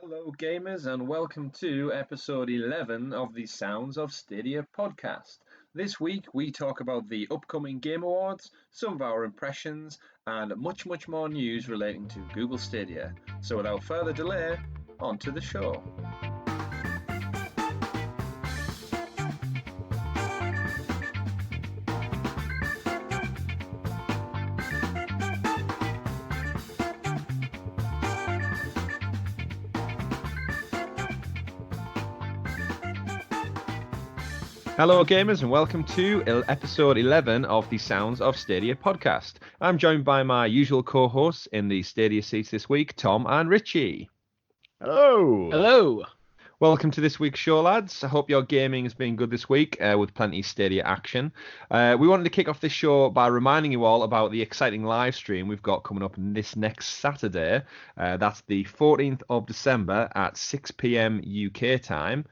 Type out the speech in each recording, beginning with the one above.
Hello, gamers, and welcome to episode 11 of the Sounds of Stadia podcast. This week, we talk about the upcoming Game Awards, some of our impressions, and much more news relating to Google Stadia. So, without further delay, on to the show. Hello, gamers, and welcome to episode 11 of the Sounds of Stadia podcast. I'm joined by my usual co-hosts in the Stadia seats this week, Tom and Richie. Hello. Hello. Welcome to this week's show, lads. I hope your gaming has been good this week with plenty of Stadia action. We wanted to kick off this show by reminding you all about the exciting live stream we've got coming up this next Saturday. That's the 14th of December at 6 p.m. UK time.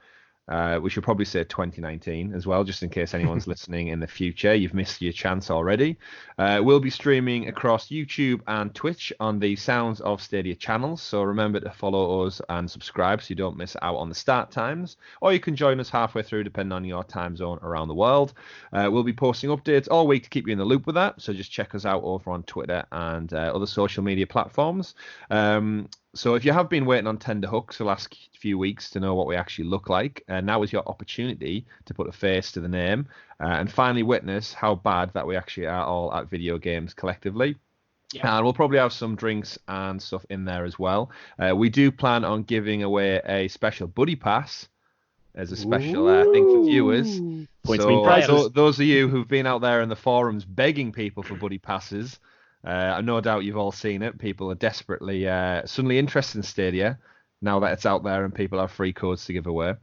We should probably say 2019 as well, just in case anyone's listening in the future. You've missed your chance already. We'll be streaming across YouTube and Twitch on the Sounds of Stadia channels, so remember to follow us and subscribe so you don't miss out on the start times, or you can join us halfway through depending on your time zone around the world. We'll be posting updates all week to keep you in the loop with that, so just check us out over on Twitter and other social media platforms. So if you have been waiting on tender hooks for the last few weeks to know what we actually look like, now is your opportunity to put a face to the name and finally witness how bad that we actually are all at video games collectively. Yeah. And we'll probably have some drinks and stuff in there as well. We do plan on giving away a special buddy pass as a special thing for viewers. So those of you who've been out there in the forums begging people for buddy passes, no doubt you've all seen it. People are desperately suddenly interested in Stadia now that it's out there and people have free codes to give away.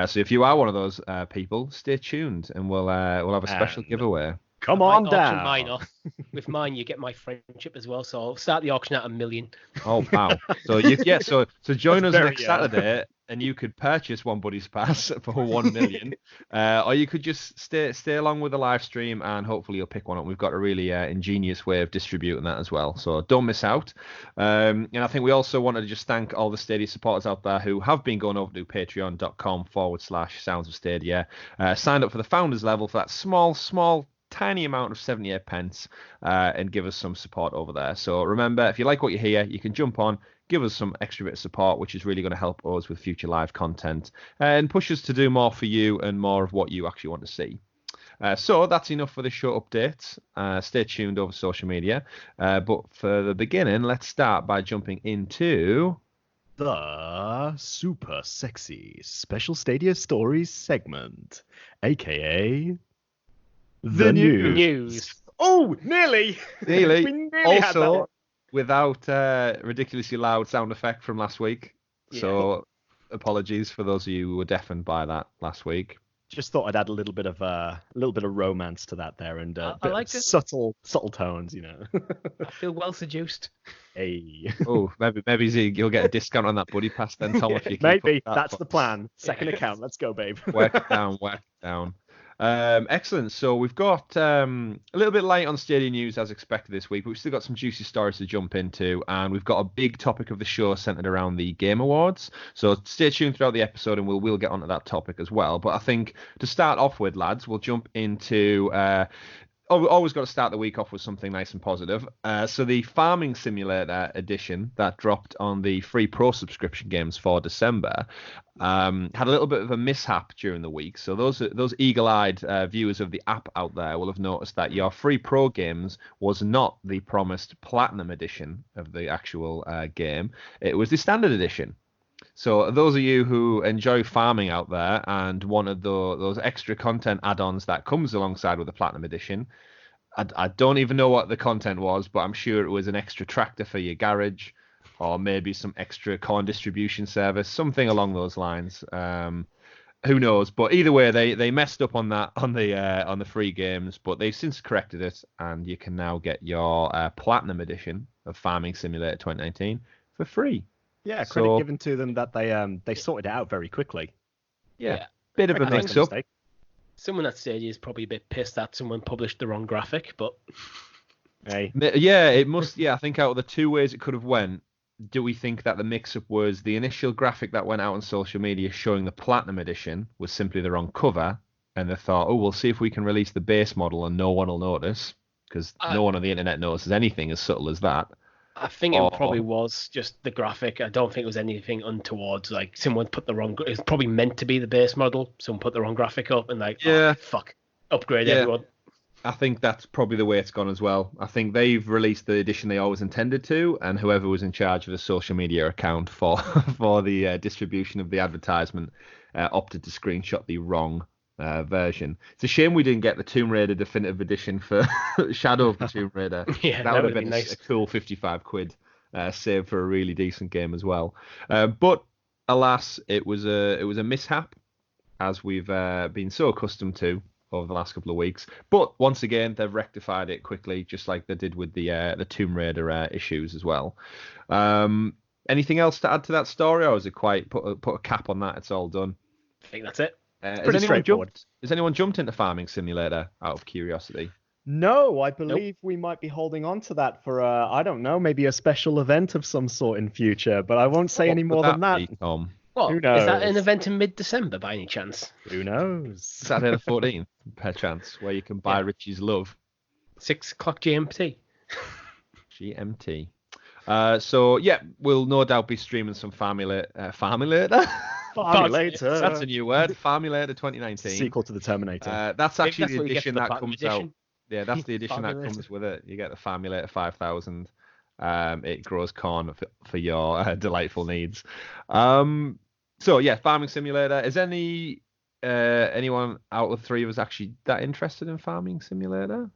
So if you are one of those people, stay tuned and we'll have a special giveaway. Come on down. Mine off. With mine, you get my friendship as well. So I'll start the auction at 1 million. Oh wow! So so join us next Saturday, and you could purchase one buddy's pass for 1 million, or you could just stay along with the live stream, and hopefully you'll pick one up. We've got a really ingenious way of distributing that as well, so don't miss out. And I think we also wanted to just thank all the Stadia supporters out there who have been going over to patreon.com/Sounds of Stadia, signed up for the founders level for that small tiny amount of 78 pence and give us some support over there. So remember, if you like what you hear, you can jump on, give us some extra bit of support, which is really going to help us with future live content and push us to do more for you and more of what you actually want to see. So that's enough for the show updates. Stay tuned over social media. But for the beginning, let's start by jumping into the super sexy Special Stadia Stories segment, aka the news. Oh, nearly. We nearly had that one. Without ridiculously loud sound effect from last week. Yeah. So apologies for those of you who were deafened by that last week. Just thought I'd add a little bit of romance to that there, and I like subtle tones, you know. I feel well seduced. Hey. Oh, maybe you'll get a discount on that buddy pass then, Tom. If you maybe that's the plan. Second account. Let's go, babe. Work it down. Excellent. So we've got a little bit light on Stadia news as expected this week, but we've still got some juicy stories to jump into, and we've got a big topic of the show centered around the Game Awards. So stay tuned throughout the episode, and we'll get onto that topic as well. But I think to start off with, lads, we'll jump into. Always got to start the week off with something nice and positive. So the Farming Simulator edition that dropped on the free pro subscription games for December had a little bit of a mishap during the week. So those eagle-eyed viewers of the app out there will have noticed that your free pro games was not the promised platinum edition of the actual game. It was the standard edition. So those of you who enjoy farming out there and wanted those extra content add-ons that comes alongside with the Platinum Edition, I don't even know what the content was, but I'm sure it was an extra tractor for your garage, or maybe some extra corn distribution service, something along those lines. Who knows? But either way, they messed up on that on the free games, but they've since corrected it, and you can now get your Platinum Edition of Farming Simulator 2019 for free. Yeah, credit given to them that they sorted it out very quickly. Yeah. Bit of a mix-up. Someone at Stadia is probably a bit pissed that someone published the wrong graphic, but... Hey. Yeah, it must. Yeah, I think out of the two ways it could have went, do we think that the mix-up was the initial graphic that went out on social media showing the Platinum Edition was simply the wrong cover, and they thought, oh, we'll see if we can release the base model and no one will notice, because no one on the internet notices anything as subtle as that. I think Or- it probably was just the graphic. I don't think it was anything untowards. Like someone put the wrong. It's probably meant to be the base model. Someone put the wrong graphic up and like, Yeah. oh, fuck, upgrade Yeah. everyone. I think that's probably the way it's gone as well. I think they've released the edition they always intended to, and whoever was in charge of the social media account for for the distribution of the advertisement opted to screenshot the wrong version. It's a shame we didn't get the Tomb Raider Definitive Edition for Shadow of the Tomb Raider. Yeah, that would have been been nice. a cool 55 quid save for a really decent game as well. But alas, it was a mishap, as we've been so accustomed to over the last couple of weeks. But once again, they've rectified it quickly, just like they did with the Tomb Raider issues as well. Anything else to add to that story, or is it quite put a cap on that? It's all done. I think that's it. Pretty straightforward. Has anyone jumped into Farming Simulator out of curiosity? No, I believe we might be holding on to that for I don't know, maybe a special event of some sort in future, but I won't say any more than that. Be, Tom? What, Who is that an knows? event in mid-December by any chance? Who knows? Saturday the 14th, perchance, where you can buy Richie's Love. 6 o'clock GMT. GMT. So yeah, we'll no doubt be streaming some Farmulator. Farmulator. That's a new word. Farmulator 2019. Sequel to the Terminator. That's Maybe actually that's the what you get edition for the that Platinum comes edition. out. Yeah, that's the edition that Farmulator. comes with it. You get the Farmulator 5000. It grows corn for your delightful needs. So yeah, Farming Simulator. Is anyone out of the three of us actually that interested in Farming Simulator?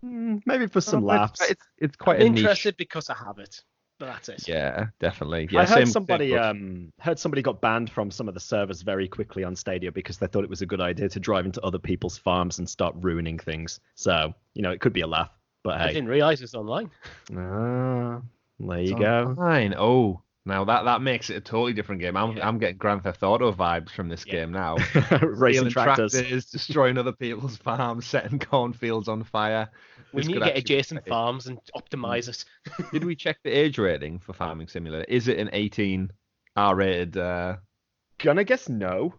Maybe for some laughs. It's quite I'm a niche. interested because I have it, but that's it. Yeah, definitely. Yeah, I heard same somebody approach. got banned from some of the servers very quickly on Stadia because they thought it was a good idea to drive into other people's farms and start ruining things. So, it could be a laugh, but I hey. didn't realise it was online. There you go. Fine. Oh, now that makes it a totally different game. I'm getting Grand Theft Auto vibes from this game now. Racing Stealing tractors. destroying other people's farms, setting cornfields on fire. We This need to could get actually- adjacent farms and optimize it. Did we check the age rating for Farming Simulator? Is it an 18 R-rated? Gonna guess no.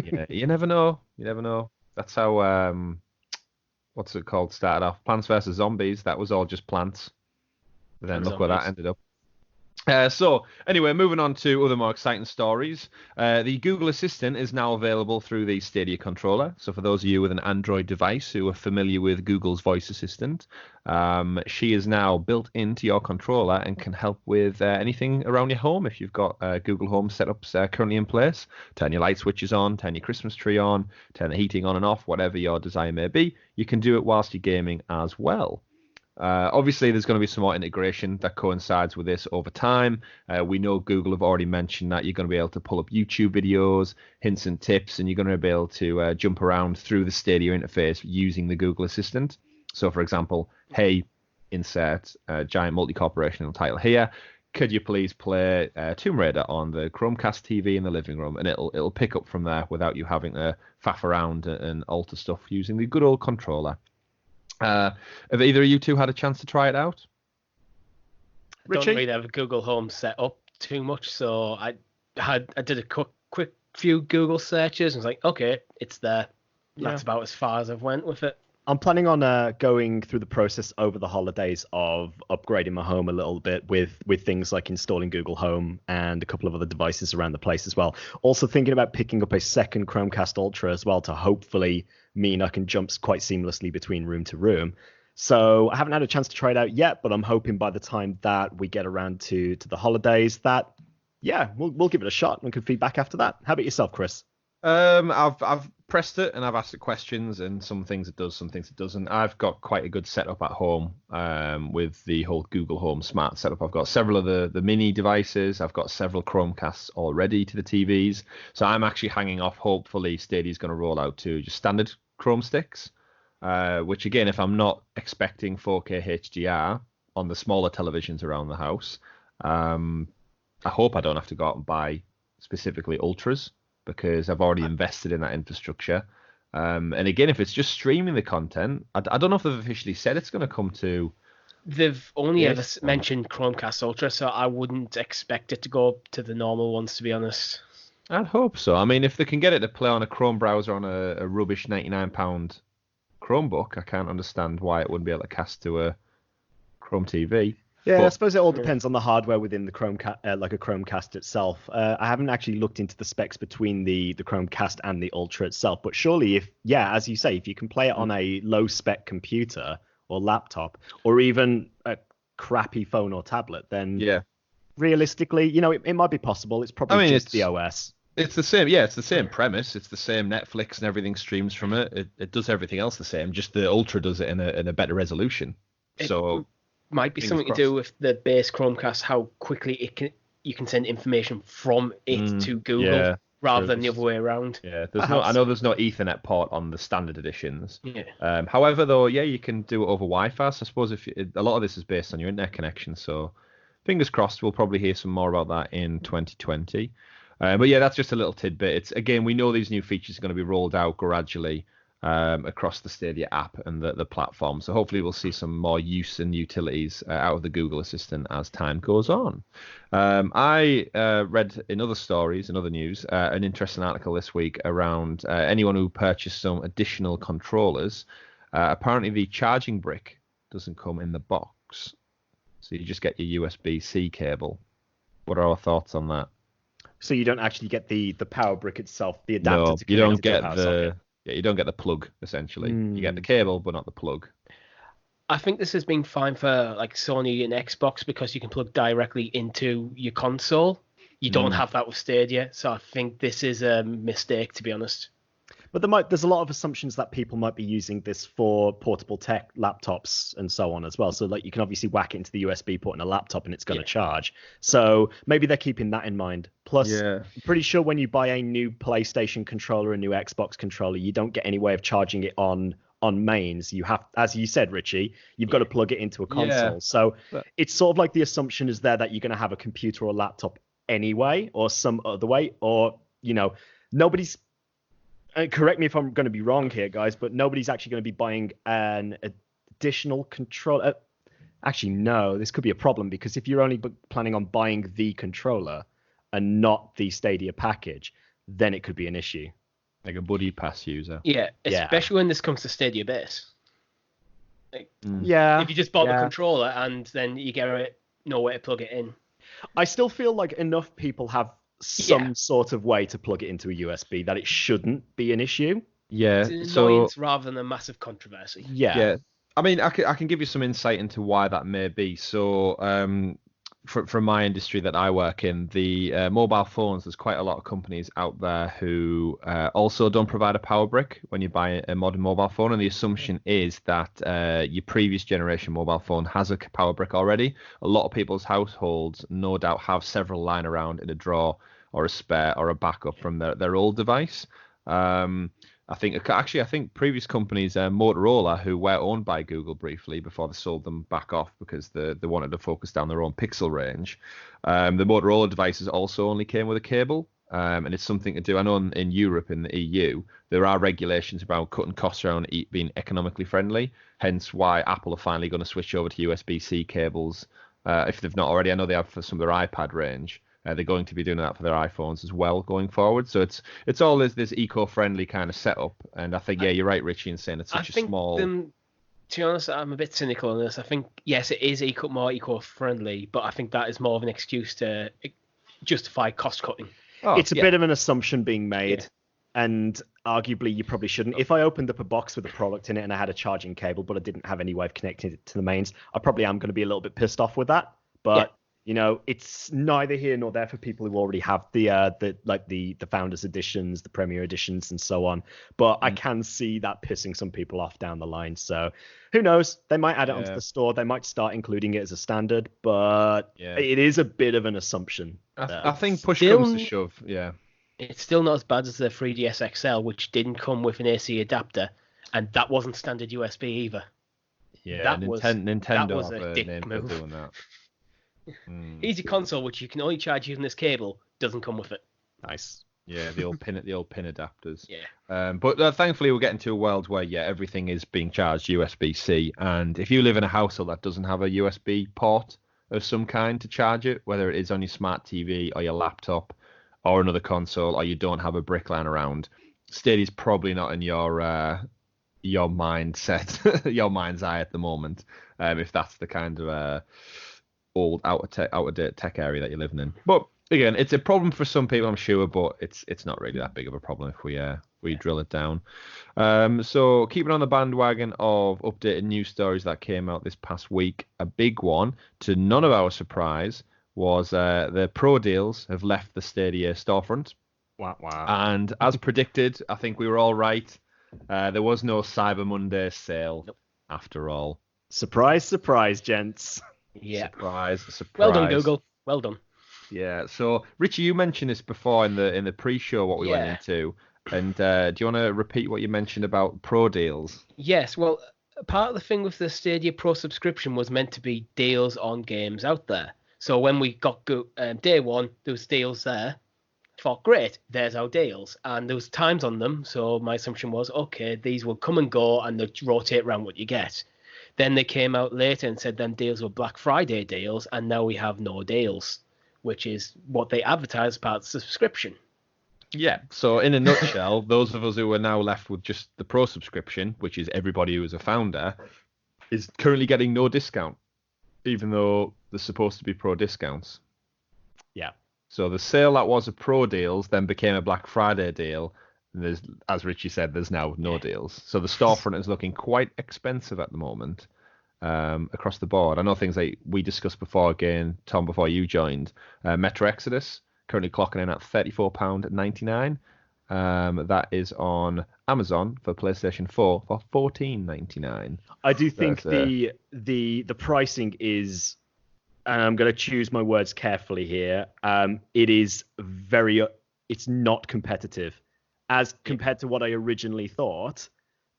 Yeah, you never know. That's how what's it called? Started off Plants vs Zombies. That was all just plants. But then And look where that zombies. ended up. So anyway, moving on to other more exciting stories. The Google Assistant is now available through the Stadia controller. So for those of you with an Android device who are familiar with Google's voice assistant, she is now built into your controller and can help with anything around your home. If you've got Google Home setups currently in place, turn your light switches on, turn your Christmas tree on, turn the heating on and off, whatever your desire may be. You can do it whilst you're gaming as well. Obviously, there's going to be some more integration that coincides with this over time. We know Google have already mentioned that you're going to be able to pull up YouTube videos, hints and tips, and you're going to be able to jump around through the Stadia interface using the Google Assistant. So, for example, hey, insert giant multi-corporational title here. Could you please play Tomb Raider on the Chromecast TV in the living room? And it'll pick up from there without you having to faff around and alter stuff using the good old controller. Have either of you two had a chance to try it out? I don't Richie? really have a Google Home set up too much, so I did a quick few Google searches and was like, okay, it's there. Yeah. That's about as far as I've went with it. I'm planning on going through the process over the holidays of upgrading my home a little bit with things like installing Google Home and a couple of other devices around the place as well. Also thinking about picking up a second Chromecast Ultra as well to hopefully mean I can jump quite seamlessly between room to room. So I haven't had a chance to try it out yet, but I'm hoping by the time that we get around to the holidays that, yeah, we'll give it a shot and can feedback after that. How about yourself, Chris? I've pressed it and I've asked it questions, and some things it does, some things it doesn't. I've got quite a good setup at home with the whole Google Home Smart setup. I've got several of the mini devices. I've got several Chromecasts already to the TVs. So I'm actually hanging off. Hopefully, Stadia's going to roll out to just standard Chrome sticks, which again, if I'm not expecting 4K HDR on the smaller televisions around the house, I hope I don't have to go out and buy specifically Ultras, because I've already invested in that infrastructure. And again, if it's just streaming the content, I don't know if they've officially said it's going to come to They've only Yes. ever mentioned Chromecast Ultra, so I wouldn't expect it to go up to the normal ones, to be honest. I'd hope so. I mean, if they can get it to play on a Chrome browser on a rubbish £99 Chromebook, I can't understand why it wouldn't be able to cast to a Chrome TV. Yeah, I But suppose it all depends on the hardware within the Chromecast, like a Chromecast itself. I haven't actually looked into the specs between the Chromecast and the Ultra itself, but surely as you say, if you can play it on a low spec computer or laptop, or even a crappy phone or tablet, then yeah, realistically, it might be possible. It's probably just the OS. it's the same. Yeah, it's the same premise. It's the same Netflix and everything streams from it. It does everything else the same. Just the Ultra does it in a better resolution. So Might be fingers something crossed. to do with the base Chromecast, how quickly you can send information from it to Google yeah, rather true. than the other way around. Yeah, I know there's no Ethernet port on the standard editions. Yeah. However, though, yeah, you can do it over Wi-Fi. So I suppose a lot of this is based on your internet connection. So fingers crossed, we'll probably hear some more about that in 2020. But yeah, that's just a little tidbit. It's again, we know these new features are going to be rolled out gradually across the Stadia app and the platform. So hopefully we'll see some more use and utilities out of the Google Assistant as time goes on. I read in other stories and other news an interesting article this week around anyone who purchased some additional controllers. Apparently the charging brick doesn't come in the box. So you just get your USB-C cable. What are our thoughts on that? So you don't actually get the power brick itself, the adapter No, to you don't connect it to get a power the socket. you don't get the plug essentially. You get the cable, but not the plug. I think this has been fine for like Sony and Xbox because you can plug directly into your console. You don't have that with Stadia, so I think this is a mistake, to be honest. But there's a lot of assumptions that people might be using this for portable tech, laptops, and so on as well. So like you can obviously whack it into the USB port in a laptop and it's going to charge. So maybe they're keeping that in mind. Plus, I'm pretty sure when you buy a new PlayStation controller, a new Xbox controller, you don't get any way of charging it on mains. You have, as you said, Richie, you've got to plug it into a console. So it's sort of like the assumption is there that you're going to have a computer or laptop anyway, or some other way, or nobody's. Correct me if I'm going to be wrong here, guys, but nobody's actually going to be buying an additional controller. Actually, no, this could be a problem because if you're only planning on buying the controller and not the Stadia package, then it could be an issue. Like a buddy pass user. Yeah, especially when this comes to Stadia base. Like, if you just bought the controller and then you get nowhere to plug it in. I still feel like enough people have some sort of way to plug it into a USB that it shouldn't be an issue. Yeah, it's an annoyance rather than a massive controversy. Yeah. I mean, I can give you some insight into why that may be. So, from my industry that I work in, the mobile phones, there's quite a lot of companies out there who also don't provide a power brick when you buy a modern mobile phone. And the assumption is that your previous generation mobile phone has a power brick already. A lot of people's households, no doubt, have several lying around in a drawer or a spare or a backup from their old device. I think previous companies, Motorola, who were owned by Google briefly before they sold them back off because they wanted to focus down their own pixel range. The Motorola devices also only came with a cable, and it's something to do. I know in Europe, in the EU, there are regulations about cutting costs around being economically friendly. Hence why Apple are finally going to switch over to USB-C cables if they've not already. I know they have for some of their iPad range. They're going to be doing that for their iPhones as well going forward. So it's all this eco-friendly kind of setup. And I think, you're right, Richie, in saying it's such a small... to be honest, I'm a bit cynical on this. I think, yes, it is more eco-friendly, but I think that is more of an excuse to justify cost-cutting. It's a bit of an assumption being made. And arguably, you probably shouldn't. If I opened up a box with a product in it and I had a charging cable, but I didn't have any way of connecting it to the mains, I probably am going to be a little bit pissed off with that. But... it's neither here nor there for people who already have the founders editions, the premier editions, and so on. But I can see that pissing some people off down the line. So who knows? They might add it onto the store. They might start including it as a standard. But it is a bit of an assumption. I think push comes to shove. Yeah, it's still not as bad as the 3DS XL, which didn't come with an AC adapter, and that wasn't standard USB either. Yeah, Nintendo was a dick move. For doing that. Easy Console, which you can only charge using this cable, doesn't come with it. Nice. Yeah, the old pin adapters. Yeah. But thankfully, we're getting to a world where everything is being charged USB-C, and if you live in a household that doesn't have a USB port of some kind to charge it, whether it is on your smart TV or your laptop or another console, or you don't have a brick lying around, Stadia's probably not in your mindset, your mind's eye at the moment, if that's the kind of old out-of-date tech area that you're living in. But again, it's a problem for some people, I'm sure, but it's not really that big of a problem if we drill it down. So keeping on the bandwagon of updated news stories that came out this past week, a big one, to none of our surprise, was the Pro deals have left the Stadia storefront. Wow. And as predicted, I think we were all right. There was no Cyber Monday sale after all. Surprise, surprise, gents. Yeah. Surprise. Well done, Google. Well done. Yeah. So, Richie, you mentioned this before in the pre-show what we went into, and do you want to repeat what you mentioned about Pro deals? Yes. Well, part of the thing with the Stadia Pro subscription was meant to be deals on games out there. So when we got day one, there was deals there. Thought, great, there's our deals, and there was times on them. So my assumption was, okay, these will come and go, and they'll rotate around what you get. Then they came out later and said them deals were Black Friday deals, and now we have no deals, which is what they advertise as part of the subscription. Yeah. So in a nutshell, those of us who are now left with just the Pro subscription, which is everybody who is a founder, is currently getting no discount, even though there's supposed to be Pro discounts. Yeah. So the sale that was a Pro deals then became a Black Friday deal. And there's, as Richie said, there's now no deals. So the storefront is looking quite expensive at the moment across the board. I know things like we discussed before, again, Tom, before you joined. Metro Exodus, currently clocking in at £34.99. That is on Amazon for PlayStation 4 for $14.99. I do think the pricing is, and I'm going to choose my words carefully here. It's not competitive as compared to what I originally thought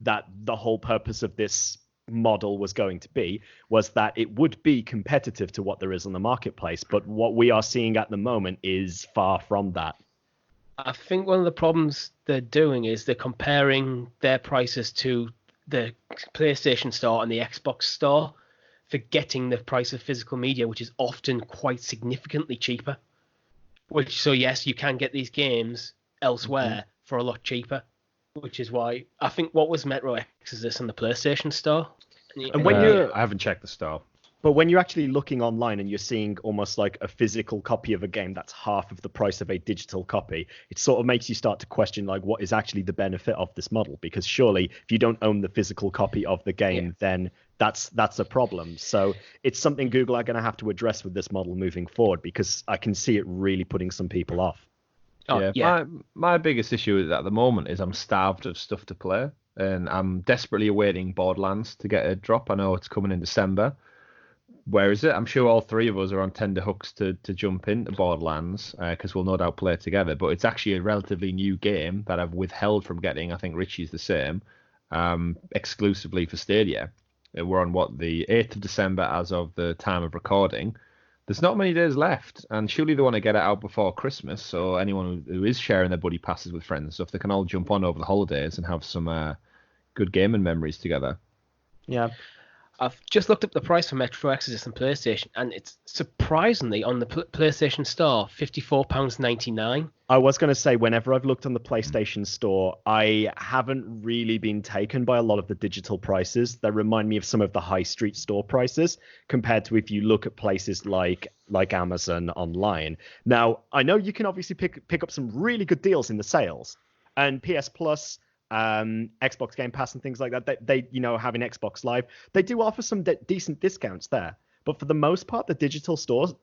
that the whole purpose of this model was going to be, was that it would be competitive to what there is on the marketplace. But what we are seeing at the moment is far from that. I think one of the problems they're doing is they're comparing their prices to the PlayStation Store and the Xbox Store, forgetting the price of physical media, which is often quite significantly cheaper. So yes, you can get these games elsewhere for a lot cheaper, which is why I think what was Metro Exodus on the PlayStation Store. And when I haven't checked the store. But when you're actually looking online and you're seeing almost like a physical copy of a game that's half of the price of a digital copy, it sort of makes you start to question like what is actually the benefit of this model, because surely if you don't own the physical copy of the game, then that's a problem. So it's something Google are going to have to address with this model moving forward, because I can see it really putting some people off. My biggest issue at the moment is I'm starved of stuff to play, and I'm desperately awaiting Borderlands to get a drop. I know it's coming in December. Where is it? I'm sure all three of us are on tender hooks to jump into Borderlands because we'll no doubt play it together. But it's actually a relatively new game that I've withheld from getting. I think Richie's the same, exclusively for Stadia. We're on the 8th of December as of the time of recording. There's not many days left, and surely they want to get it out before Christmas. So anyone who is sharing their buddy passes with friends and stuff, they can all jump on over the holidays and have some good gaming memories together. Yeah. I've just looked up the price for Metro Exodus and PlayStation, and it's surprisingly on the PlayStation Store, £54.99. I was going to say, whenever I've looked on the PlayStation Store, I haven't really been taken by a lot of the digital prices. They remind me of some of the high street store prices compared to if you look at places like Amazon online. Now, I know you can obviously pick up some really good deals in the sales, and PS Plus, Xbox Game Pass and things like that, they having Xbox Live, they do offer some decent discounts there. But for the most part, the digital stores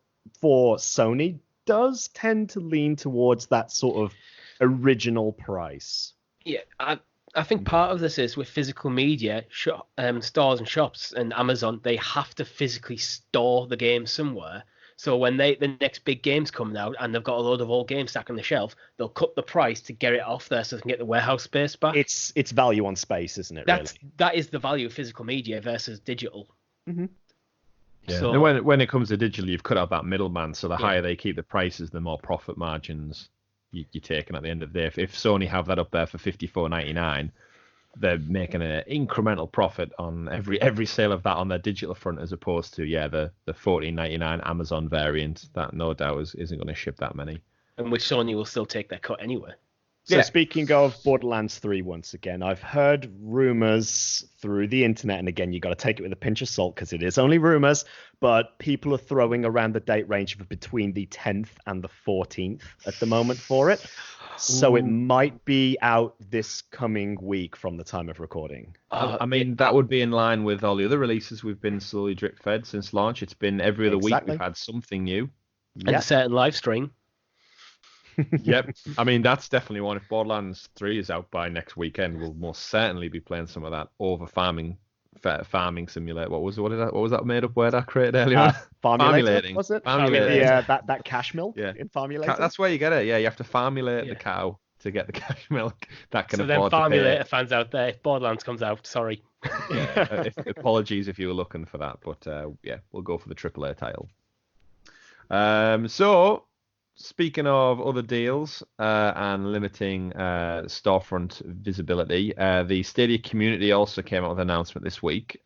for Sony does tend to lean towards that sort of original price. Yeah, I think part of this is with physical media, stores and shops and Amazon, they have to physically store the game somewhere. So when the next big game's coming out and they've got a load of old games stacked on the shelf, they'll cut the price to get it off there so they can get the warehouse space back. It's value on space, isn't it? That is the value of physical media versus digital. Mm-hmm. Yeah. So when it comes to digital, you've cut out that middleman. So the higher they keep the prices, the more profit margins you're taking at the end of the day. If Sony have that up there for $54.99, they're making an incremental profit on every sale of that on their digital front, as opposed to the $14.99 Amazon variant that no doubt isn't going to ship that many. And which Sony will still take their cut anyway. So speaking of Borderlands 3, once again, I've heard rumors through the internet, and again, you got to take it with a pinch of salt because it is only rumors, but people are throwing around the date range of between the 10th and the 14th at the moment for it. So it might be out this coming week from the time of recording. I mean, that would be in line with all the other releases we've been slowly drip fed since launch. It's been every other week we've had something new. And a certain live stream. Yep. I mean, that's definitely one. If Borderlands 3 is out by next weekend, we'll most certainly be playing some of that over farming simulator. What was that made up word I created earlier? Farmulating, was it? Farmulating. That cash milk in Farmulator. That's where you get it. Yeah, you have to farmulate the cow to get the cash milk. That can afford to pay. So then Farmulator fans out there, if Borderlands comes out, sorry. Apologies if you were looking for that, but we'll go for the AAA title. So, speaking of other deals and limiting storefront visibility, the Stadia community also came out with an announcement this week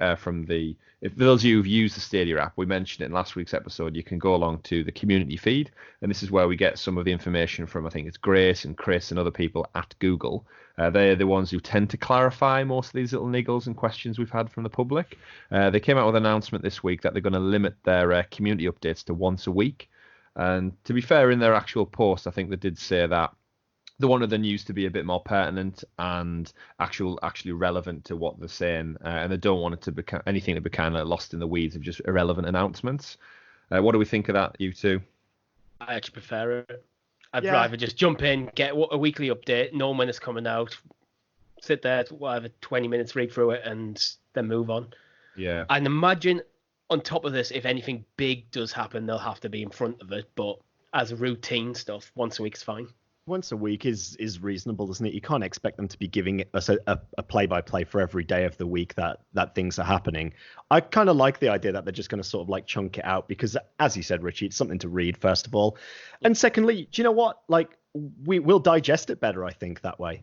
if those of you who've used the Stadia app, we mentioned it in last week's episode, you can go along to the community feed, and this is where we get some of the information from, I think it's Grace and Chris and other people at Google. They're the ones who tend to clarify most of these little niggles and questions we've had from the public. They came out with an announcement this week that they're going to limit their community updates to once a week. And to be fair, in their actual post, I think they did say that they wanted the news to be a bit more pertinent and actually relevant to what they're saying, and they don't want it to become anything to be kind of lost in the weeds of just irrelevant announcements. What do we think of that, you two? I actually prefer it. I'd rather just jump in, get a weekly update, know when it's coming out, sit there, 20 minutes, read through it, and then move on. Yeah. And imagine, on top of this, if anything big does happen, they'll have to be in front of it. But as routine stuff, once a week's fine. Once a week is reasonable, isn't it? You can't expect them to be giving us a play-by-play for every day of the week that things are happening. I kind of like the idea that they're just going to sort of like chunk it out because, as you said, Richie, it's something to read, first of all. And secondly, do you know what? Like, we'll digest it better, I think, that way.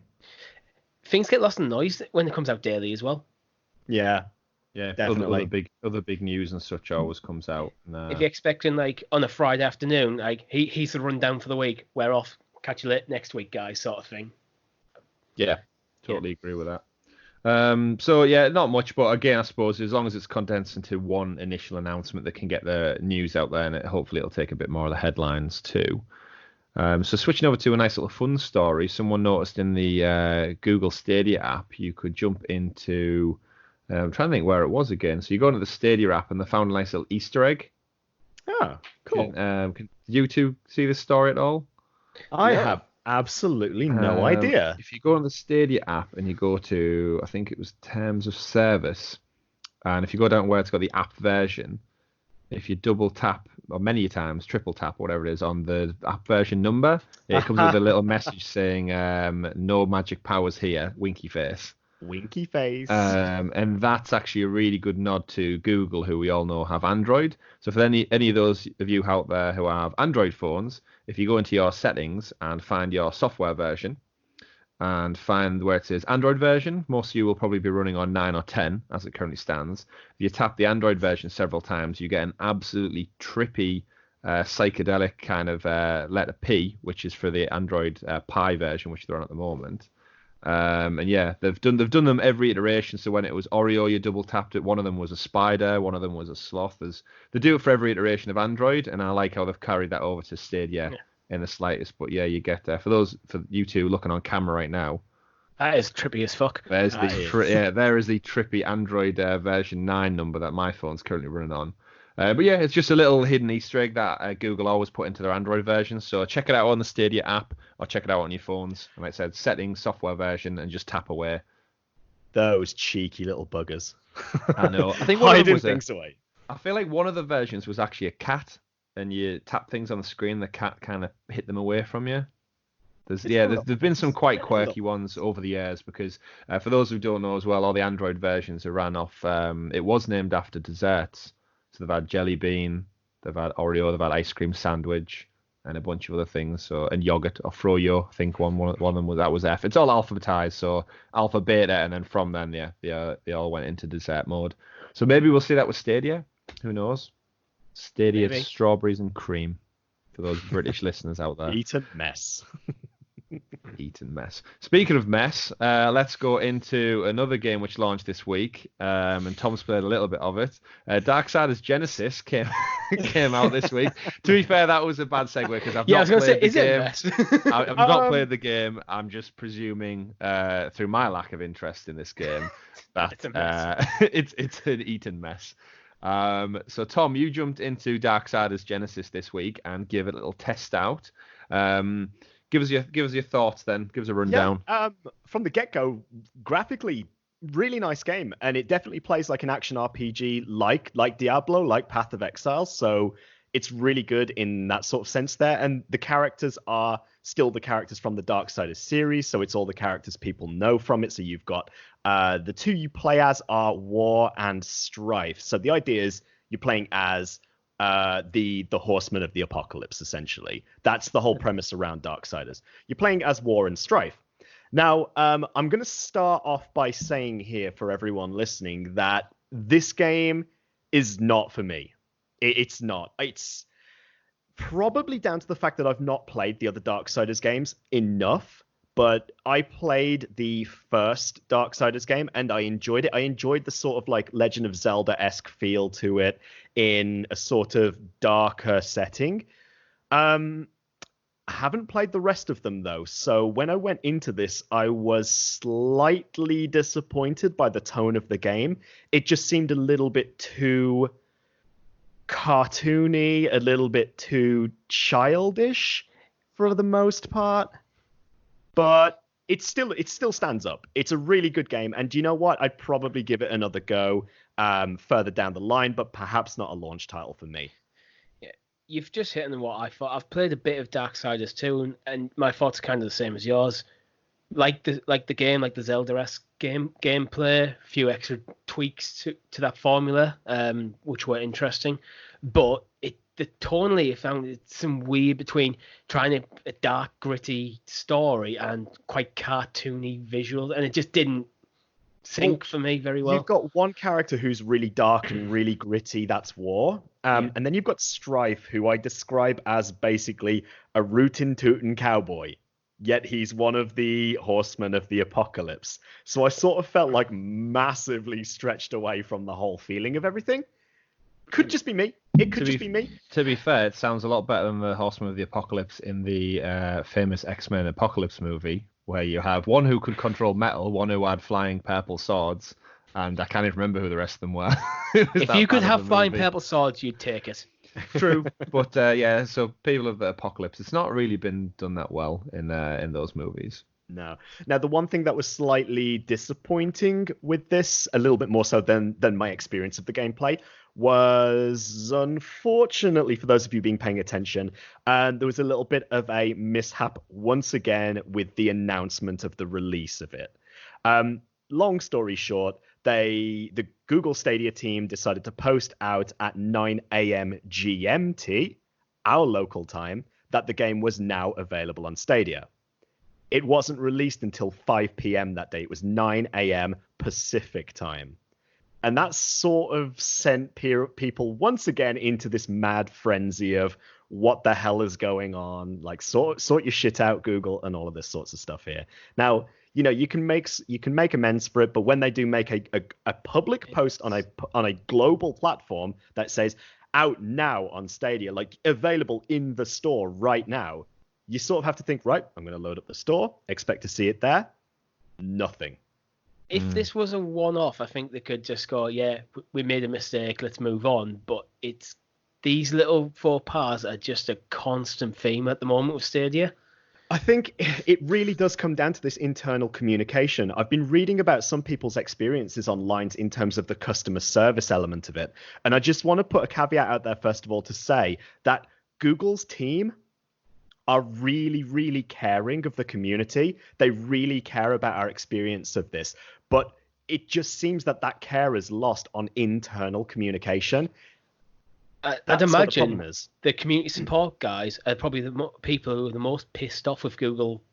Things get lost in noise when it comes out daily as well. Yeah. Yeah, definitely. Other big news and such always comes out. If you're expecting, like, on a Friday afternoon, like, he's the rundown for the week, we're off. Catch you late next week, guys, sort of thing. Yeah, totally agree with that. So, yeah, not much, but again, I suppose as long as it's condensed into one initial announcement, they can get the news out there, and hopefully it'll take a bit more of the headlines too. So switching over to a nice little fun story, someone noticed in the Google Stadia app, you could jump into... I'm trying to think where it was again. So you go into the Stadia app, and they found a nice little Easter egg. Oh, cool. Can you two see this story at all? I have absolutely no idea. If you go on the Stadia app and you go to, I think it was terms of service, and if you go down where it's got the app version, if you double tap, or many times, triple tap, whatever it is, on the app version number, it comes with a little message saying, no magic powers here, winky face. Winky face. And that's actually a really good nod to Google, who we all know have Android. So for any of those of you out there who have Android phones, if you go into your settings and find your software version and find where it says Android version, most of you will probably be running on 9 or 10 as it currently stands. If you tap the Android version several times, you get an absolutely trippy psychedelic kind of letter P, which is for the Android Pie version, which they're on at the moment. And yeah, they've done them every iteration. So when it was Oreo, you double tapped it. One of them was a spider. One of them was a sloth. They do it for every iteration of Android, and I like how they've carried that over to Stadia in the slightest. But yeah, you get there. For you two looking on camera right now, that is trippy as fuck. There is the trippy Android version 9 number that my phone's currently running on. But yeah, it's just a little hidden Easter egg that Google always put into their Android versions. So check it out on the Stadia app, or check it out on your phones. And like I said, settings, software version, and just tap away. Those cheeky little buggers. I know. I think one of them was things away. I feel like one of the versions was actually a cat, and you tap things on the screen, the cat kind of hit them away from you. There's been some quite quirky ones over the years because for those who don't know as well, all the Android versions are ran off. It was named after desserts. So they've had jelly bean, they've had Oreo, they've had ice cream sandwich, and a bunch of other things. So, and yogurt or froyo, I think one of them was F. It's all alphabetized, so alpha, beta, and then from then, they all went into dessert mode. So maybe we'll see that with Stadia. Who knows? Stadia Maybe. strawberries and cream for those British listeners out there. Eaten mess. Eaten mess. Speaking of mess, let's go into another game which launched this week, and Tom's played a little bit of it. Darksiders Genesis came out this week. To be fair, that was a bad segue because I've not played the game. I've not played the game. I'm just presuming through my lack of interest in this game that it's an eaten mess. So Tom, you jumped into Darksiders Genesis this week and give it a little test out. Give us your thoughts then. Give us a rundown. Yeah, from the get-go, graphically, really nice game, and it definitely plays like an action RPG, like Diablo, like Path of Exile. So it's really good in that sort of sense there. And the characters are still the characters from the Darksiders series, so it's all the characters people know from it. So you've got the two you play as are War and Strife. So the idea is you're playing as the horsemen of the apocalypse, essentially. That's the whole premise around Darksiders. You're playing as War and Strife. Now, I'm going to start off by saying here for everyone listening that this game is not for me. It's not. It's probably down to the fact that I've not played the other Darksiders games enough, but I played the first Darksiders game and I enjoyed it. I enjoyed the sort of like Legend of Zelda-esque feel to it in a sort of darker setting. I haven't played the rest of them though, so when I went into this, I was slightly disappointed by the tone of the game. It just seemed a little bit too cartoony, a little bit too childish for the most part. But it still stands up. It's a really good game, and do you know what? I'd probably give it another go further down the line, but perhaps not a launch title for me. Yeah, you've just hit on what I thought. I've played a bit of Darksiders too, and my thoughts are kind of the same as yours. Like the game, like the Zelda-esque gameplay, a few extra tweaks to that formula, which were interesting, but tonally, I found it some weird between trying a dark, gritty story and quite cartoony visuals, and it just didn't sync for me very well. You've got one character who's really dark and really gritty, that's War. And then you've got Strife, who I describe as basically a rootin' cowboy, yet he's one of the horsemen of the apocalypse. So I sort of felt like massively stretched away from the whole feeling of everything. Could just be me. It could just be me. To be fair, it sounds a lot better than the Horsemen of the Apocalypse in the famous X-Men Apocalypse movie, where you have one who could control metal, one who had flying purple swords, and I can't even remember who the rest of them were. If you could have flying purple swords, you'd take it. True, but yeah, so people of the Apocalypse, it's not really been done that well in those movies. No. Now, the one thing that was slightly disappointing with this, a little bit more so than my experience of the gameplay, was, unfortunately, for those of you being paying attention, there was a little bit of a mishap once again with the announcement of the release of it. Long story short, the Google Stadia team decided to post out at 9 a.m. GMT, our local time, that the game was now available on Stadia. It wasn't released until 5 p.m. that day. It was 9 a.m. Pacific time. And that sort of sent people once again into this mad frenzy of what the hell is going on? Like, sort your shit out, Google, and all of this sorts of stuff here. Now, you can make amends for it, but when they do make a public post on a global platform that says out now on Stadia, like available in the store right now, you sort of have to think, right, I'm going to load up the store, expect to see it there. Nothing. If this was a one-off, I think they could just go, yeah, we made a mistake, let's move on. But these little faux pas are just a constant theme at the moment with Stadia. I think it really does come down to this internal communication. I've been reading about some people's experiences online in terms of the customer service element of it. And I just want to put a caveat out there, first of all, to say that Google's team are really, really caring of the community. They really care about our experience of this. But it just seems that care is lost on internal communication. I'd That's what the imagine problem is. the community support guys are probably the people who are the most pissed off with Google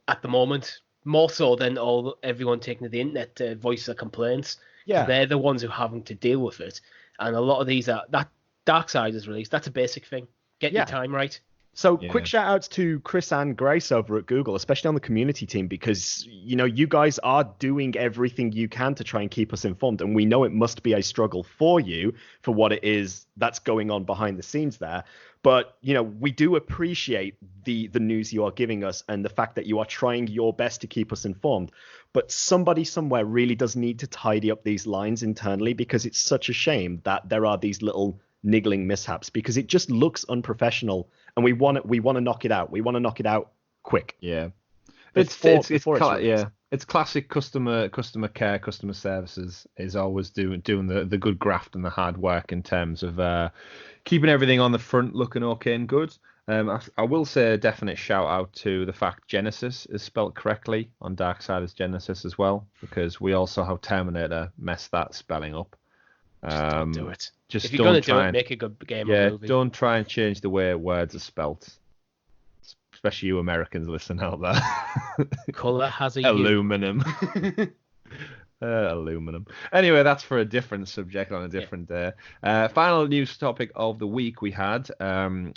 at the moment, more so than everyone taking to the internet to voice their complaints. Yeah. They're the ones who are having to deal with it, and a lot of these are that Darksiders release. That's a basic thing. Get your time right. So Yeah. quick shout outs to Chris and Grace over at Google, especially on the community team, because you guys are doing everything you can to try and keep us informed, and we know it must be a struggle for you for what it is that's going on behind the scenes there. But we do appreciate the news you are giving us and the fact that you are trying your best to keep us informed. But somebody somewhere really does need to tidy up these lines internally, because it's such a shame that there are these little niggling mishaps, because it just looks unprofessional, and we want to knock it out. We want to knock it out quick. Yeah. It's classic customer care, customer services is always doing the good graft and the hard work in terms of keeping everything on the front looking okay and good. I will say a definite shout out to the fact Genesis is spelt correctly on Darksiders Genesis as well, because we also have Terminator messed that spelling up. Just don't do it. Just if you're going to do it, make a good game or movie. Don't try and change the way words are spelt. Especially you Americans listen out there. Colour has a aluminum. Aluminum. Anyway, that's for a different subject on a different day. Final news topic of the week we had. I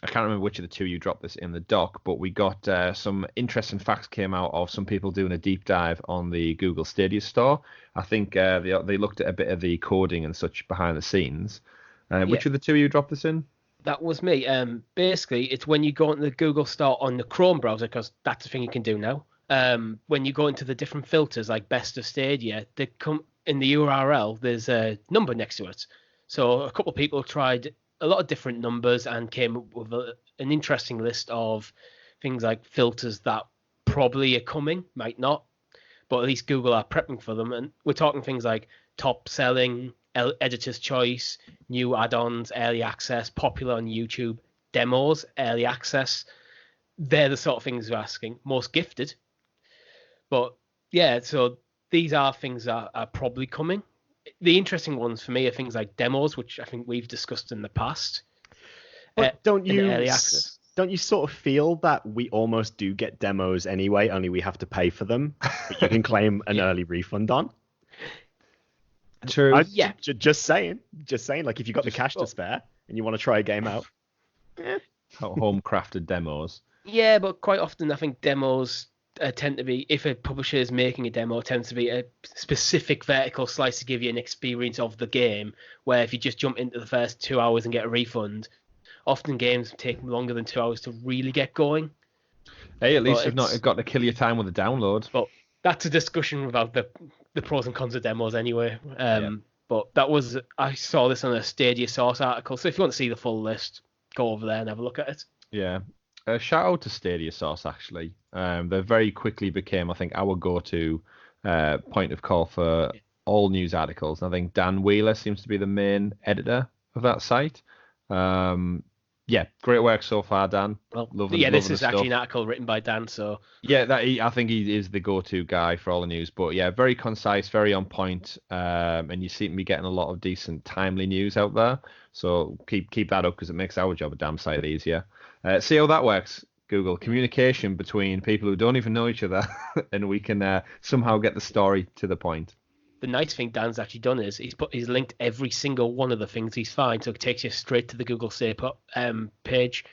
can't remember which of the two you dropped this in the doc, but we got some interesting facts came out of some people doing a deep dive on the Google Stadia store. I think they looked at a bit of the coding and such behind the scenes. Which of the two you dropped this in? That was me. Basically, it's when you go into the Google Store on the Chrome browser, because that's the thing you can do now. When you go into the different filters, like Best of Stadia, they come in the URL. There's a number next to it. So a couple of people tried a lot of different numbers and came up with an interesting list of things like filters that probably are coming, might not, but at least Google are prepping for them. And we're talking things like top selling, editor's choice, new add-ons, early access, popular on YouTube, demos, early access. They're the sort of things we're asking. Most gifted. But yeah, so these are things that are probably coming. The interesting ones for me are things like demos, which I think we've discussed in the past. But don't you early access. Don't you sort of feel that we almost do get demos anyway, only we have to pay for them, but you can claim an early refund on? True. Just saying. Like, if you got the cash to spare and you want to try a game out. Home crafted demos. Yeah, but quite often I think demos tend to be, if a publisher is making a demo, it tends to be a specific vertical slice to give you an experience of the game, where if you just jump into the first 2 hours and get a refund, often games take longer than 2 hours to really get going. Hey, at least you've not got to kill your time with a download. But that's a discussion about the pros and cons of demos anyway. But I saw this on a Stadia source article, so if you want to see the full list, go over there and have a look at it. Yeah. Shout out to Stadia Source, actually. They very quickly became, I think, our go-to point of call for all news articles. And I think Dan Wheeler seems to be the main editor of that site. Yeah, great work so far, Dan. Well, this is actually an article written by Dan, so... Yeah, I think he is the go-to guy for all the news. But yeah, very concise, very on point, and you seem to be getting a lot of decent, timely news out there. So keep that up, because it makes our job a damn sight easier. See how that works, Google. Communication between people who don't even know each other, and we can somehow get the story to the point. The nice thing Dan's actually done is he's linked every single one of the things he's found, so it takes you straight to the Google Stadia page,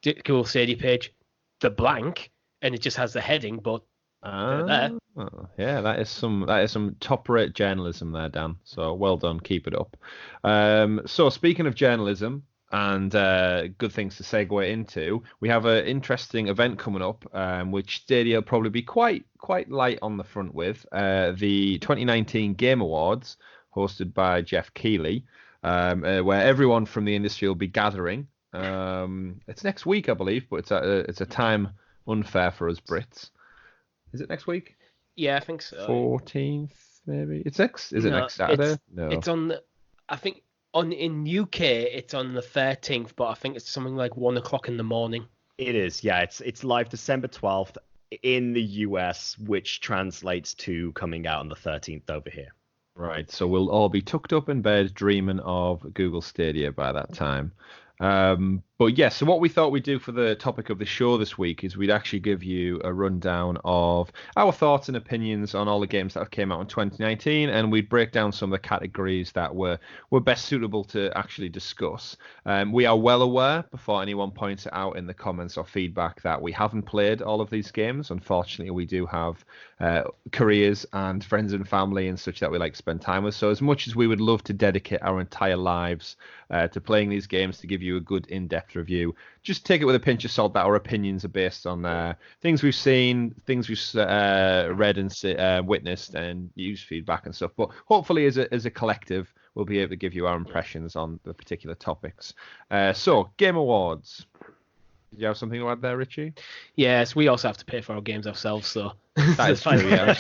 Google Stadia page, the blank, and it just has the heading, but there. Oh, yeah, that is some top-rate journalism there, Dan. So well done, keep it up. So speaking of journalism and good things to segue into, we have an interesting event coming up, which Stadia will probably be quite light on the front with. The 2019 Game Awards, hosted by Jeff Keighley, where everyone from the industry will be gathering. It's next week, I believe, but it's a time unfair for us Brits. Is it next week? Yeah, I think so. 14th, maybe. Is it next Saturday? No. It's on. I think. In UK, it's on the 13th, but I think it's something like 1 o'clock in the morning. It is, yeah. It's live December 12th in the US, which translates to coming out on the 13th over here. Right, so we'll all be tucked up in bed dreaming of Google Stadia by that time. But yeah, so what we thought we'd do for the topic of the show this week is we'd actually give you a rundown of our thoughts and opinions on all the games that have came out in 2019, and we'd break down some of the categories that were best suitable to actually discuss. We are well aware, before anyone points it out in the comments or feedback, that we haven't played all of these games. Unfortunately, we do have careers and friends and family and such that we like to spend time with. So as much as we would love to dedicate our entire lives to playing these games to give you a good in-depth review, just take it with a pinch of salt that our opinions are based on things we've seen, things we've read and witnessed, and used feedback and stuff. But hopefully, as a collective, we'll be able to give you our impressions on the particular topics. So, Game Awards. Did you have something to add there, Richie? Yes, we also have to pay for our games ourselves, so that is true. Yeah,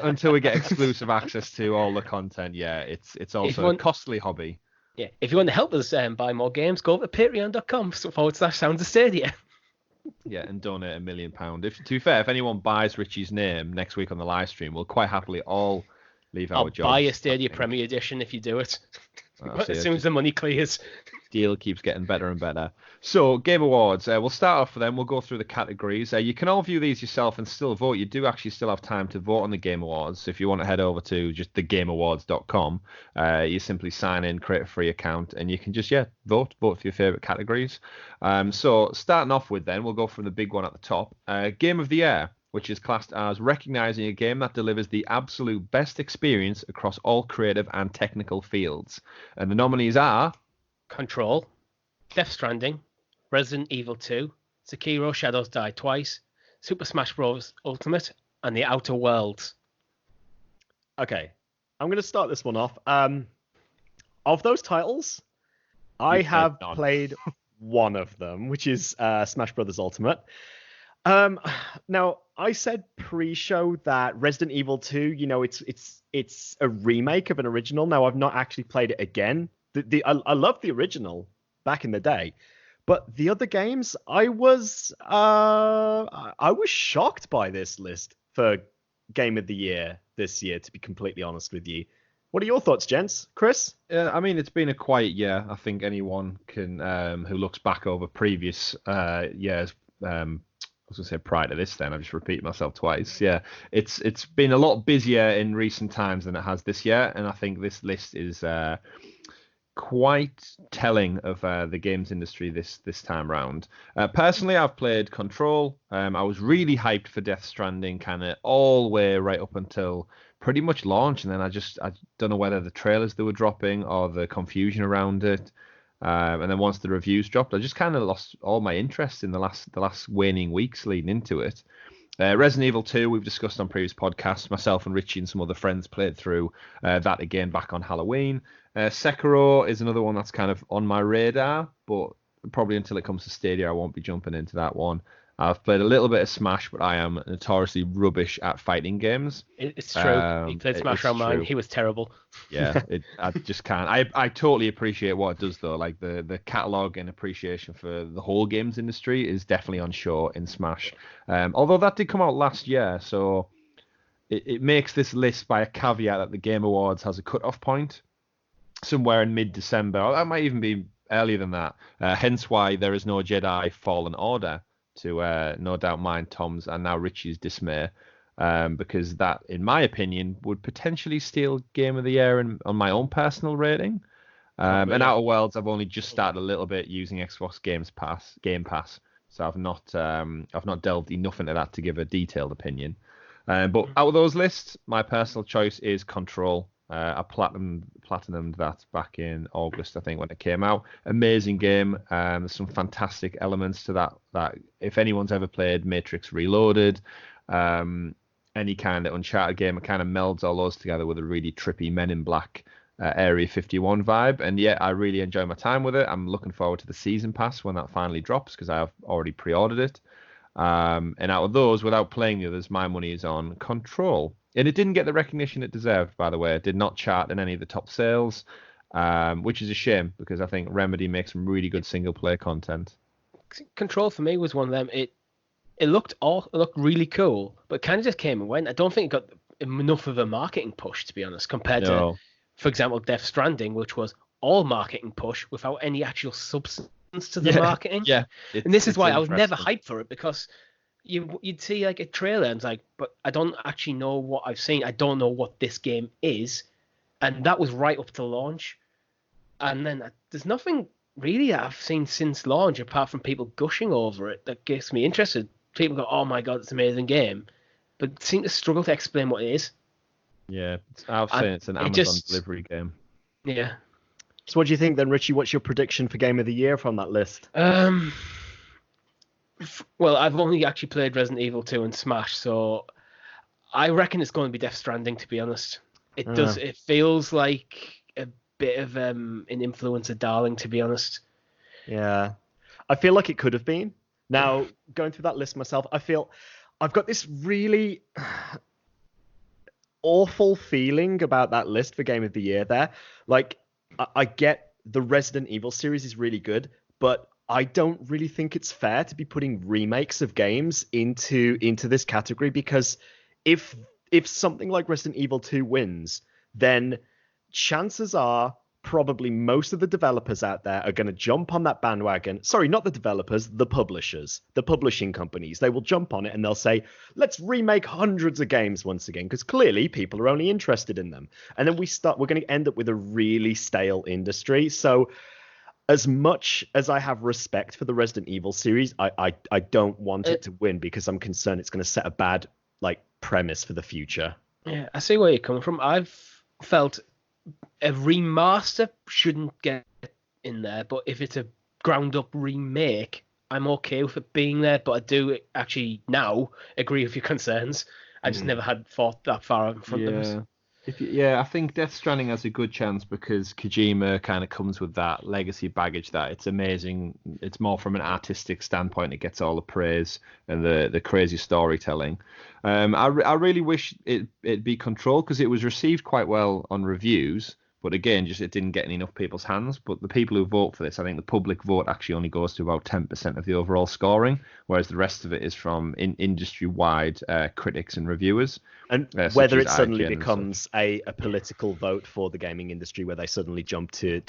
until we get exclusive access to all the content, yeah, it's also a costly hobby. Yeah, if you want to help us buy more games, go over to patreon.com/Sounds of Stadia. Yeah, and donate £1 million. To be fair, if anyone buys Richie's name next week on the live stream, we'll quite happily all leave our jobs. I'll buy a Stadia Premier Edition if you do it. As soon as the money clears. Deal keeps getting better and better. So, Game Awards. We'll start off with them. We'll go through the categories. You can all view these yourself and still vote. You do actually still have time to vote on the Game Awards. If you want to head over to just thegameawards.com, you simply sign in, create a free account, and you can just, vote for your favourite categories. So, starting off with then, we'll go from the big one at the top. Game of the Year, which is classed as recognising a game that delivers the absolute best experience across all creative and technical fields. And the nominees are Control, Death Stranding, Resident Evil 2, Sekiro Shadows Die Twice, Super Smash Bros. Ultimate, and The Outer Worlds. Okay, I'm going to start this one off. Of those titles, I have played one of them, which is Smash Bros. Ultimate. Now, I said pre-show that Resident Evil 2, it's a remake of an original. Now, I've not actually played it again. I love the original back in the day, but the other games, I was shocked by this list for Game of the Year this year, to be completely honest with you. What are your thoughts, gents? Chris? I mean, it's been a quiet year. I think anyone can who looks back over previous years. I was going to say prior to this, then I just repeated myself twice. Yeah, it's been a lot busier in recent times than it has this year, and I think this list is quite telling of the games industry this time round. Personally, I've played Control. I was really hyped for Death Stranding, kind of all the way right up until pretty much launch, and then I don't know whether the trailers they were dropping or the confusion around it. And then once the reviews dropped, I just kind of lost all my interest in the last waning weeks leading into it. Resident Evil 2, we've discussed on previous podcasts. Myself and Richie and some other friends played through that again back on Halloween. Sekiro is another one that's kind of on my radar, but probably until it comes to Stadia, I won't be jumping into that one. I've played a little bit of Smash, but I am notoriously rubbish at fighting games. It's true. He played Smash on mine. He was terrible. Yeah, I just can't. I totally appreciate what it does, though. Like the catalogue and appreciation for the whole games industry is definitely on show in Smash. Although that did come out last year, so it makes this list by a caveat that the Game Awards has a cut-off point somewhere in mid-December. Or that might even be earlier than that. Hence why there is no Jedi Fallen Order, to no doubt mine, Tom's, and now Richie's dismay, because that, in my opinion, would potentially steal Game of the Year on my own personal rating. And Outer Worlds, I've only just started a little bit using Xbox Game Pass, so I've not delved enough into that to give a detailed opinion. But out of those lists, my personal choice is Control. I platinumed that back in August, I think, when it came out. Amazing game. There's some fantastic elements to that if anyone's ever played Matrix Reloaded, any kind of Uncharted game, it kind of melds all those together with a really trippy Men in Black Area 51 vibe. And yeah, I really enjoy my time with it. I'm looking forward to the season pass when that finally drops, because I have already pre-ordered it. And out of those, without playing the others, my money is on Control. And it didn't get the recognition it deserved, by the way. It did not chart in any of the top sales, which is a shame, because I think Remedy makes some really good single-player content. Control for me was one of them. It looked really cool, but kind of just came and went. I don't think it got enough of a marketing push, to be honest, compared to, for example, Death Stranding, which was all marketing push without any actual substance to the marketing. Yeah, and this is why I was never interesting. hyped for it, because you'd see like a trailer and it's like, but I don't actually know what I've seen. I don't know what this game is, and that was right up to launch. And then there's nothing really that I've seen since launch apart from people gushing over it that gets me interested. People go, "Oh my god, it's an amazing game," but seem to struggle to explain what it is. Yeah, I've seen it's an Amazon delivery game. Yeah. So what do you think then, Richie? What's your prediction for Game of the Year from that list? Well, I've only actually played Resident Evil 2 and Smash, so I reckon it's going to be Death Stranding, to be honest. It does. It feels like a bit of an influencer darling, to be honest. Yeah. I feel like it could have been. Now, going through that list myself, I feel I've got this really awful feeling about that list for Game of the Year there. Like, I get the Resident Evil series is really good, but I don't really think it's fair to be putting remakes of games into this category, because if something like Resident Evil 2 wins, then chances are probably most of the developers out there are going to jump on that bandwagon. Sorry, not the developers, the publishers, the publishing companies. They will jump on it and they'll say, let's remake hundreds of games once again, because clearly people are only interested in them. And then we're going to end up with a really stale industry. So as much as I have respect for the Resident Evil series, I don't want it to win, because I'm concerned it's going to set a bad premise for the future. Yeah, I see where you're coming from. I've felt a remaster shouldn't get in there, but if it's a ground up remake, I'm okay with it being there. But I do actually now agree with your concerns. I just never had thought that far in front of us. I think Death Stranding has a good chance because Kojima kind of comes with that legacy baggage that it's amazing. It's more from an artistic standpoint. It gets all the praise and the crazy storytelling. I really wish it'd be Control, because it was received quite well on reviews. But again, just it didn't get in enough people's hands. But the people who vote for this, I think the public vote actually only goes to about 10% of the overall scoring, whereas the rest of it is from industry-wide critics and reviewers. And whether it suddenly becomes a political vote for the gaming industry, where they suddenly jump to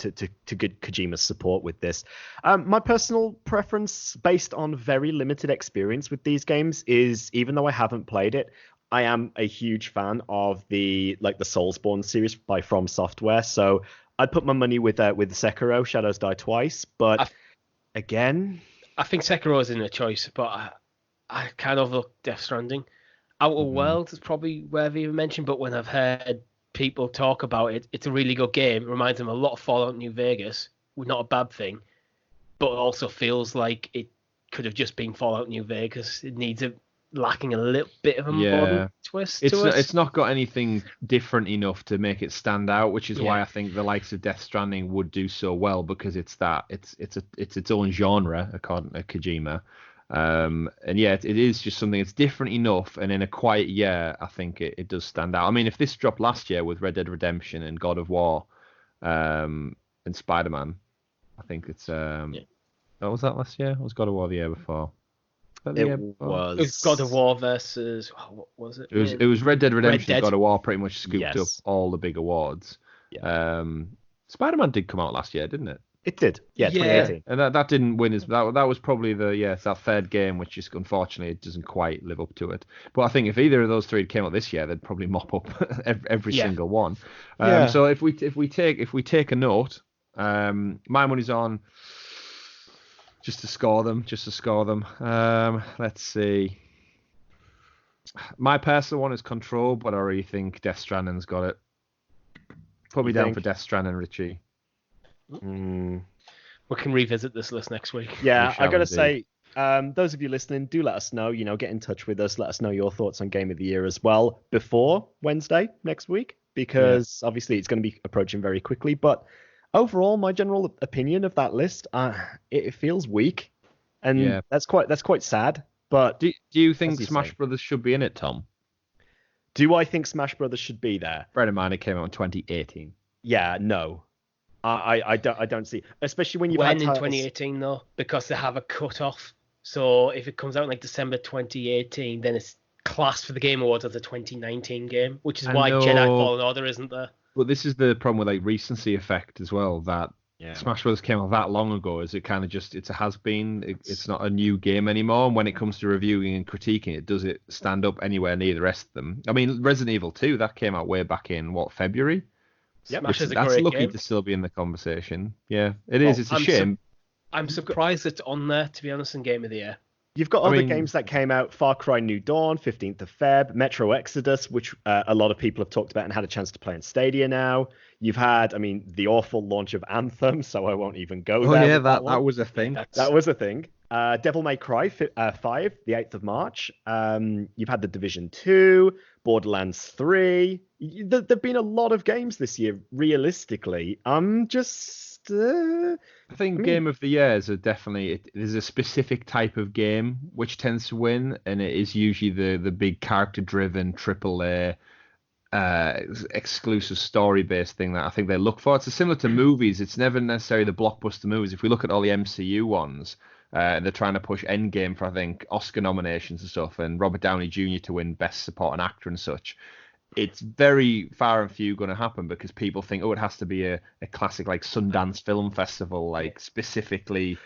good Kojima's support with this. My personal preference, based on very limited experience with these games, is, even though I haven't played it, I am a huge fan of the Soulsborne series by From Software. So I'd put my money with Sekiro, Shadows Die Twice. But again, I think Sekiro is in a choice, but I can't overlook Death Stranding. Outer Worlds is probably where I've even mentioned, but when I've heard people talk about it, it's a really good game. It reminds them a lot of Fallout New Vegas, not a bad thing, but also feels like it could have just been Fallout New Vegas. It needs lacking a little bit of a modern twist to it. It's not got anything different enough to make it stand out, which is why I think the likes of Death Stranding would do so well, because it's its own genre, according to Kojima. It is just something that's different enough, and in a quiet year, I think it does stand out. I mean, if this dropped last year with Red Dead Redemption and God of War, and Spider-Man, I think it's what was that last year? Or was God of War the year before? It was God of War versus what was it? It was Red Dead Redemption. And God of War pretty much scooped up all the big awards. Yeah. Spider-Man did come out last year, didn't it? It did. Yeah, 2018. And that didn't win that was probably it's that third game, which is unfortunately it doesn't quite live up to it. But I think if either of those three came out this year, they'd probably mop up every single one. So if we take a note, my money's on just to score them. Let's see. My personal one is Control, but I really think Death Stranding's got it. Put me down for Death Stranding, Richie. We can revisit this list next week. Yeah, I gotta say, those of you listening, do let us know. Get in touch with us. Let us know your thoughts on Game of the Year as well before Wednesday next week, because obviously it's going to be approaching very quickly. But overall, my general opinion of that list, it feels weak, and that's quite sad. But do you think Smash Brothers should be in it, Tom? Do I think Smash Brothers should be there? Bear in mind, it came out in 2018. Yeah, no. I don't see, especially when you've had in 2018 though, because they have a cut-off. So if it comes out in December 2018, then it's classed for the Game Awards as a 2019 game, which is why Jedi Fallen Order isn't there. But this is the problem with like recency effect as well. That Smash Bros came out that long ago. Is it kind of just it's a has been? It's not a new game anymore. And when it comes to reviewing and critiquing it, does it stand up anywhere near the rest of them? I mean, Resident Evil 2 that came out way back in February. Yeah, Smash is a that's great lucky game. to still be in the conversation. Yeah, it is. It's a shame. I'm surprised it's on there, to be honest, in Game of the Year. You've got other games that came out: Far Cry New Dawn, 15th of Feb, Metro Exodus, which a lot of people have talked about and had a chance to play in Stadia now. You've had, the awful launch of Anthem, so I won't even go there. Oh yeah, that was a thing. That was a thing. Devil May Cry 5, the 8th of March. You've had The Division 2, Borderlands 3. There've been a lot of games this year, realistically. I'm just... I think Game of the Years are definitely there's a specific type of game which tends to win, and it is usually the big character-driven AAA exclusive story-based thing that I think they look for. It's similar to movies. It's never necessarily the blockbuster movies. If we look at all the MCU ones, they're trying to push Endgame for I think Oscar nominations and stuff, and Robert Downey Jr. to win Best Supporting Actor and such. It's very far and few going to happen because people think, it has to be a classic like Sundance Film Festival, like specifically.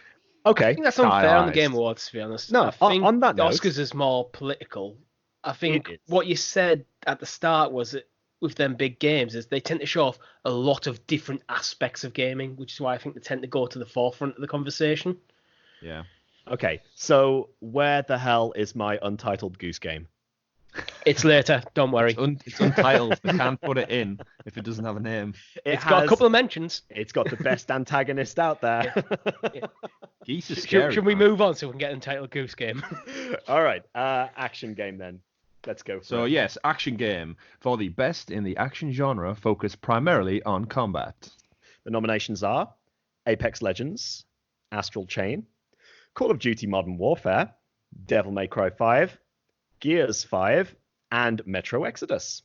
Okay, I think that's unfair on the Game Awards, to be honest. No, I think on that the note, Oscars is more political. I think what you said at the start was that with them big games is they tend to show off a lot of different aspects of gaming, which is why I think they tend to go to the forefront of the conversation. Yeah. Okay, so where the hell is my Untitled Goose Game? It's later, don't worry. It's untitled. They can't put it in if it doesn't have a name. It's got a couple of mentions. It's got the best antagonist out there. Yeah. Geese are scary. Should we move on so we can get Untitled Goose Game? All right, action game then. Let's go. So yes, action game for the best in the action genre, focused primarily on combat. The nominations are Apex Legends, Astral Chain, Call of Duty Modern Warfare, Devil May Cry 5, Gears 5, and Metro Exodus.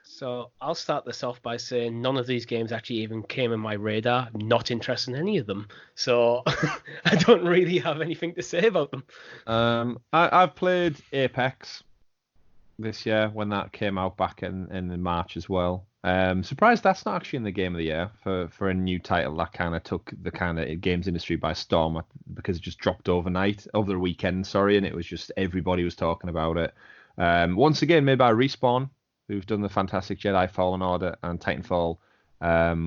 So I'll start this off by saying none of these games actually even came in my radar. Not interested in any of them. So I don't really have anything to say about them. I've played Apex this year when that came out back in March as well. Surprised that's not actually in the Game of the Year for a new title that kind of took the kind of games industry by storm because it just dropped over the weekend, and it was just everybody was talking about it. Once again, made by Respawn, who've done the fantastic Jedi Fallen Order and Titanfall,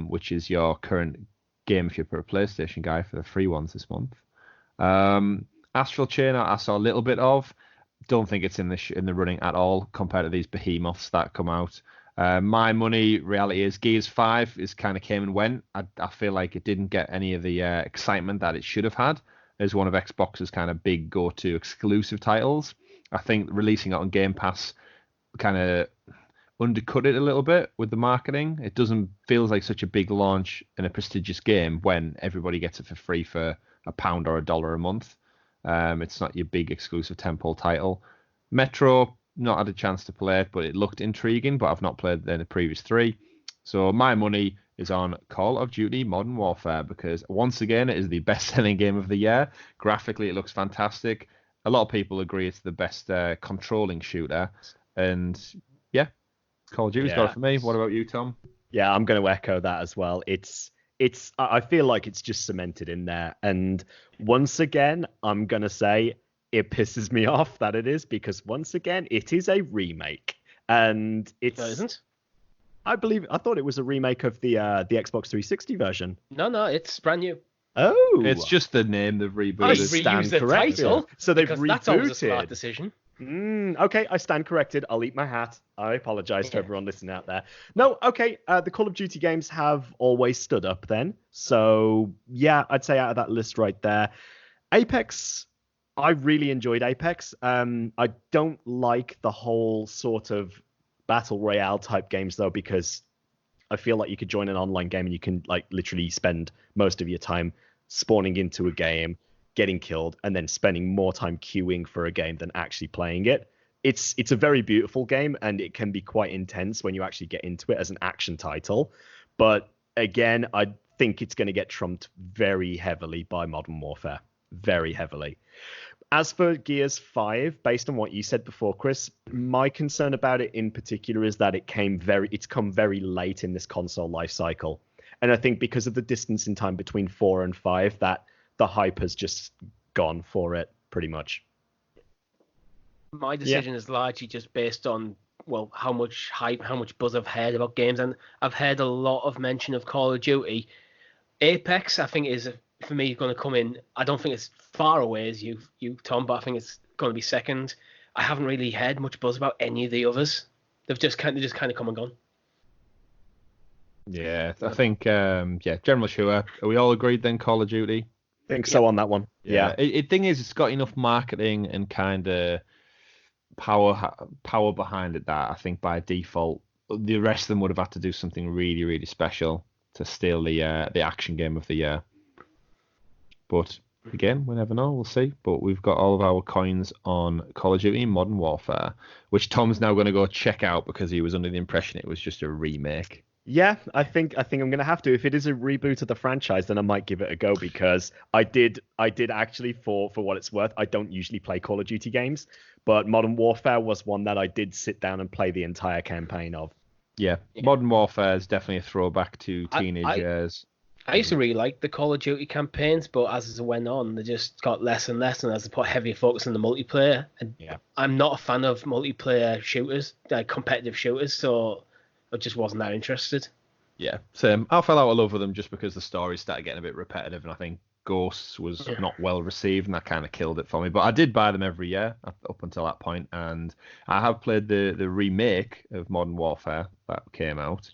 which is your current game if you're a PlayStation guy for the free ones this month. Astral Chain I saw a little bit of. Don't think it's in the running at all compared to these behemoths that come out. My money, reality is Gears 5 is kind of came and went. I feel like it didn't get any of the excitement that it should have had as one of Xbox's kind of big go-to exclusive titles. I think releasing it on Game Pass kind of undercut it a little bit with the marketing. It doesn't feel like such a big launch in a prestigious game when everybody gets it for free for £1 or $1 a month. It's not your big exclusive tentpole title. Metro, not had a chance to play it, but it looked intriguing, but I've not played the previous three. So my money is on Call of Duty Modern Warfare because, once again, it is the best-selling game of the year. Graphically, it looks fantastic. A lot of people agree it's the best controlling shooter. And, yeah, Call of Duty's got it for me. What about you, Tom? Yeah, I'm going to echo that as well. I feel like it's just cemented in there. And once again, I'm going to say it pisses me off that it is because, once again, it is a remake. And it's... No, it isn't. I thought it was a remake of the Xbox 360 version. No, it's brand new. Oh. It's just the name they've rebooted. I reuse the title. So they've rebooted. That's always a smart decision. Okay, I stand corrected. I'll eat my hat. I apologize to everyone listening out there. No, okay, the Call of Duty games have always stood up then. So, yeah, I'd say out of that list right there. Apex, I really enjoyed Apex. I don't like the whole sort of battle royale type games, though, because I feel like you could join an online game and you can like literally spend most of your time spawning into a game, getting killed, and then spending more time queuing for a game than actually playing it. It's a very beautiful game, and it can be quite intense when you actually get into it as an action title. But again, I think it's going to get trumped very heavily by Modern Warfare. Very heavily. As for Gears 5, based on what you said before, Chris, my concern about it in particular is that it's come very late in this console life cycle. And I think because of the distance in time between 4 and 5, that the hype has just gone for it, pretty much. My decision is largely just based on, well, how much hype, how much buzz I've heard about games. And I've heard a lot of mention of Call of Duty. Apex, I think, is, for me, going to come in. I don't think it's far away as you, Tom, but I think it's going to be second. I haven't really heard much buzz about any of the others. They've just kind of come and gone. Yeah, I think, general sure. Are we all agreed then, Call of Duty? I think so on that one. Yeah. Thing is, it's got enough marketing and kind of power behind it that I think by default, the rest of them would have had to do something really, really special to steal the action game of the year. But again, we never know. We'll see. But we've got all of our coins on Call of Duty Modern Warfare, which Tom's now going to go check out because he was under the impression it was just a remake. Yeah, I think I'm going to have to. If it is a reboot of the franchise, then I might give it a go, because I did actually, for what it's worth, I don't usually play Call of Duty games, but Modern Warfare was one that I did sit down and play the entire campaign of. Yeah. Modern Warfare is definitely a throwback to teenage years. I used to really like the Call of Duty campaigns, but as it went on, they just got less and less, and as they put heavier focus on the multiplayer. And I'm not a fan of multiplayer shooters, competitive shooters, so I just wasn't that interested. Yeah, same. I fell out of love with them just because the story started getting a bit repetitive, and I think Ghosts was not well received, and that kind of killed it for me. But I did buy them every year up until that point, and I have played the remake of Modern Warfare that came out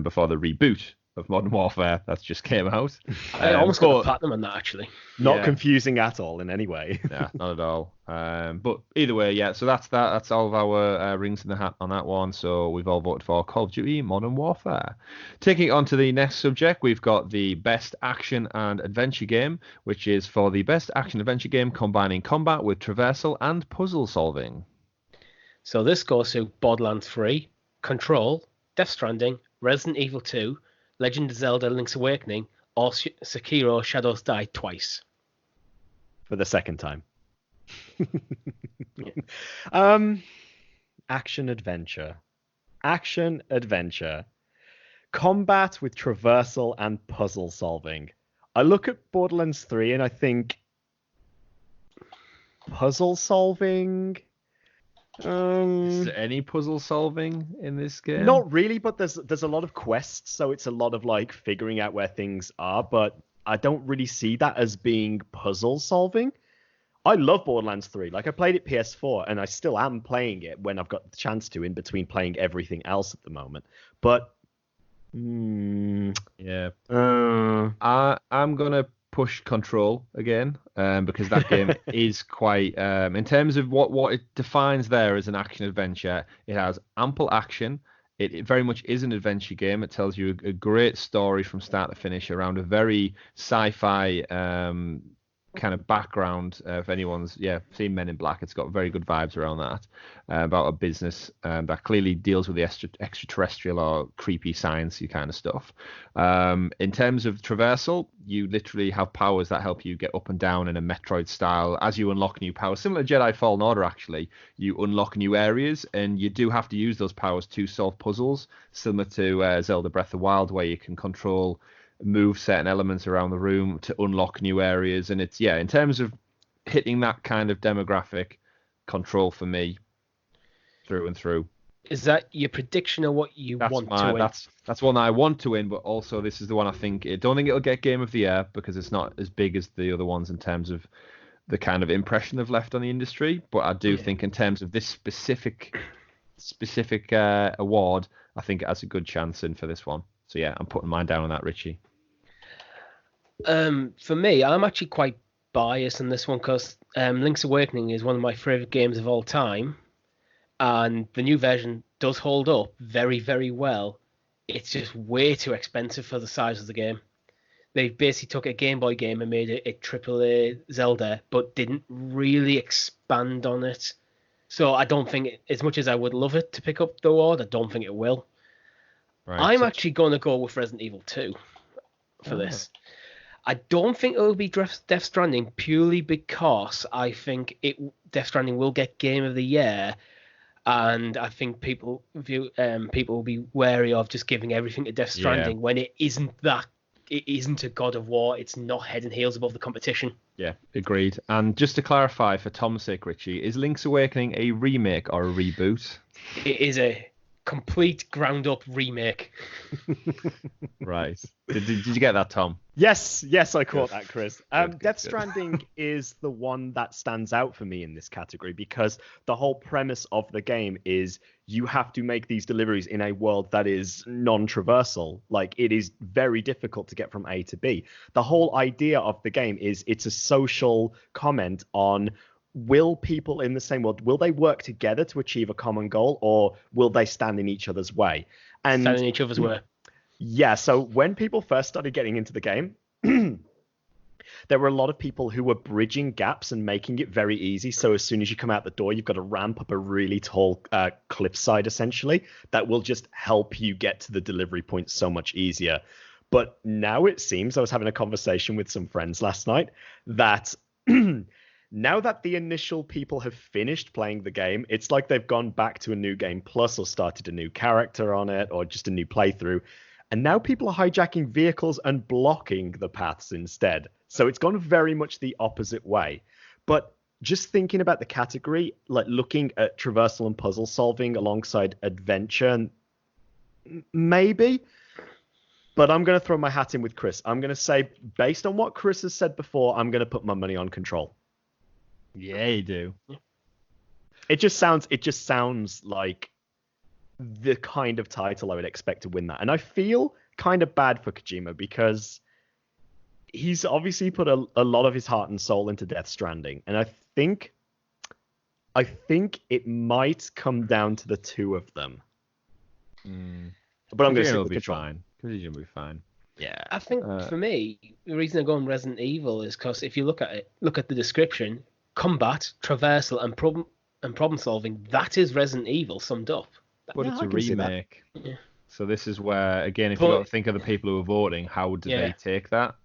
before the reboot of Modern Warfare that's just came out. I almost got a platinum on that, actually. Not confusing at all in any way. Yeah, not at all. But either way, yeah. So that's that. That's all of our rings in the hat on that one. So we've all voted for Call of Duty Modern Warfare. Taking it on to the next subject, we've got the best action and adventure game, which is for the best action adventure game combining combat with traversal and puzzle solving. So this goes to Borderlands 3, Control, Death Stranding, Resident Evil 2, Legend of Zelda: Link's Awakening, or Sekiro: Shadows Die Twice. For the second time. Action adventure. Combat with traversal and puzzle solving. I look at Borderlands 3 and I think puzzle solving. Is there any puzzle solving in this game? Not really, but there's a lot of quests, so it's a lot of like figuring out where things are, but I don't really see that as being puzzle solving. I love Borderlands 3. Like, I played it PS4, and I still am playing it when I've got the chance to, in between playing everything else at the moment. But I'm gonna push Control again, because that game is quite, in terms of what it defines there as an action adventure, it has ample action. It very much is an adventure game. It tells you a great story from start to finish around a very sci-fi kind of background. If anyone's seen Men in Black, it's got very good vibes around that, about a business that clearly deals with the extraterrestrial or creepy sciencey kind of stuff. In terms of traversal, you literally have powers that help you get up and down in a Metroid style. As you unlock new powers, similar to Jedi Fallen Order, actually, you unlock new areas, and you do have to use those powers to solve puzzles, similar to Zelda Breath of the Wild, where you can move certain elements around the room to unlock new areas. And it's, in terms of hitting that kind of demographic, Control for me through and through. Is that your prediction of what you want to win? That's one I want to win, but also this is the one I don't think it'll get Game of the Year, because it's not as big as the other ones in terms of the kind of impression they've left on the industry. But I do think in terms of this specific award, I think it has a good chance in for this one. So I'm putting mine down on that, Richie. For me, I'm actually quite biased on this one, because Link's Awakening is one of my favourite games of all time, and the new version does hold up very, very well. It's just way too expensive for the size of the game. They basically took a Game Boy game and made it a AAA Zelda, but didn't really expand on it. So I don't think, as much as I would love it to pick up the award, I don't think it will. Right, I'm actually going to go with Resident Evil 2 for this. I don't think it will be Death Stranding purely because I think Death Stranding will get Game of the Year, and I think people will be wary of just giving everything to Death Stranding when it isn't that. It isn't a God of War. It's not head and heels above the competition. Yeah, agreed. And just to clarify, for Tom's sake, Richie, is Link's Awakening a remake or a reboot? It is a complete ground-up remake. Right. Did you get that, Tom? Yes, I caught that, Chris. Good, Death good. Stranding is the one that stands out for me in this category because the whole premise of the game is you have to make these deliveries in a world that is non-traversal. Like, it is very difficult to get from A to B. The whole idea of the game is it's a social comment on, will people in the same world, will they work together to achieve a common goal, or will they stand in each other's way? And Stand in each other's way. yeah, so when people first started getting into the game, there were a lot of people who were bridging gaps and making it very easy. So as soon as you come out the door, you've got to ramp up a really tall cliffside, essentially, that will just help you get to the delivery point so much easier. But now it seems, I was having a conversation with some friends last night, that now that the initial people have finished playing the game, it's like they've gone back to a new game plus or started a new character on it or just a new playthrough. And now people are hijacking vehicles and blocking the paths instead. So it's gone very much the opposite way. But just thinking about the category, like looking at traversal and puzzle solving alongside adventure, maybe. But I'm going to throw my hat in with Chris. I'm going to say, based on what Chris has said before, I'm going to put my money on Control. Yeah, you do. It just sounds like the kind of title I would expect to win that. And I feel kind of bad for Kojima because he's obviously put a lot of his heart and soul into Death Stranding. And I think it might come down to the two of them. But I'm going to be fine. Kojima will be fine. Yeah. I think for me, the reason I go on Resident Evil is because if you look at the description, combat, traversal, and problem solving, that is Resident Evil summed up. But it's a remake. Yeah. So this is where, again, if you got to think of the people who are voting, how do they take that?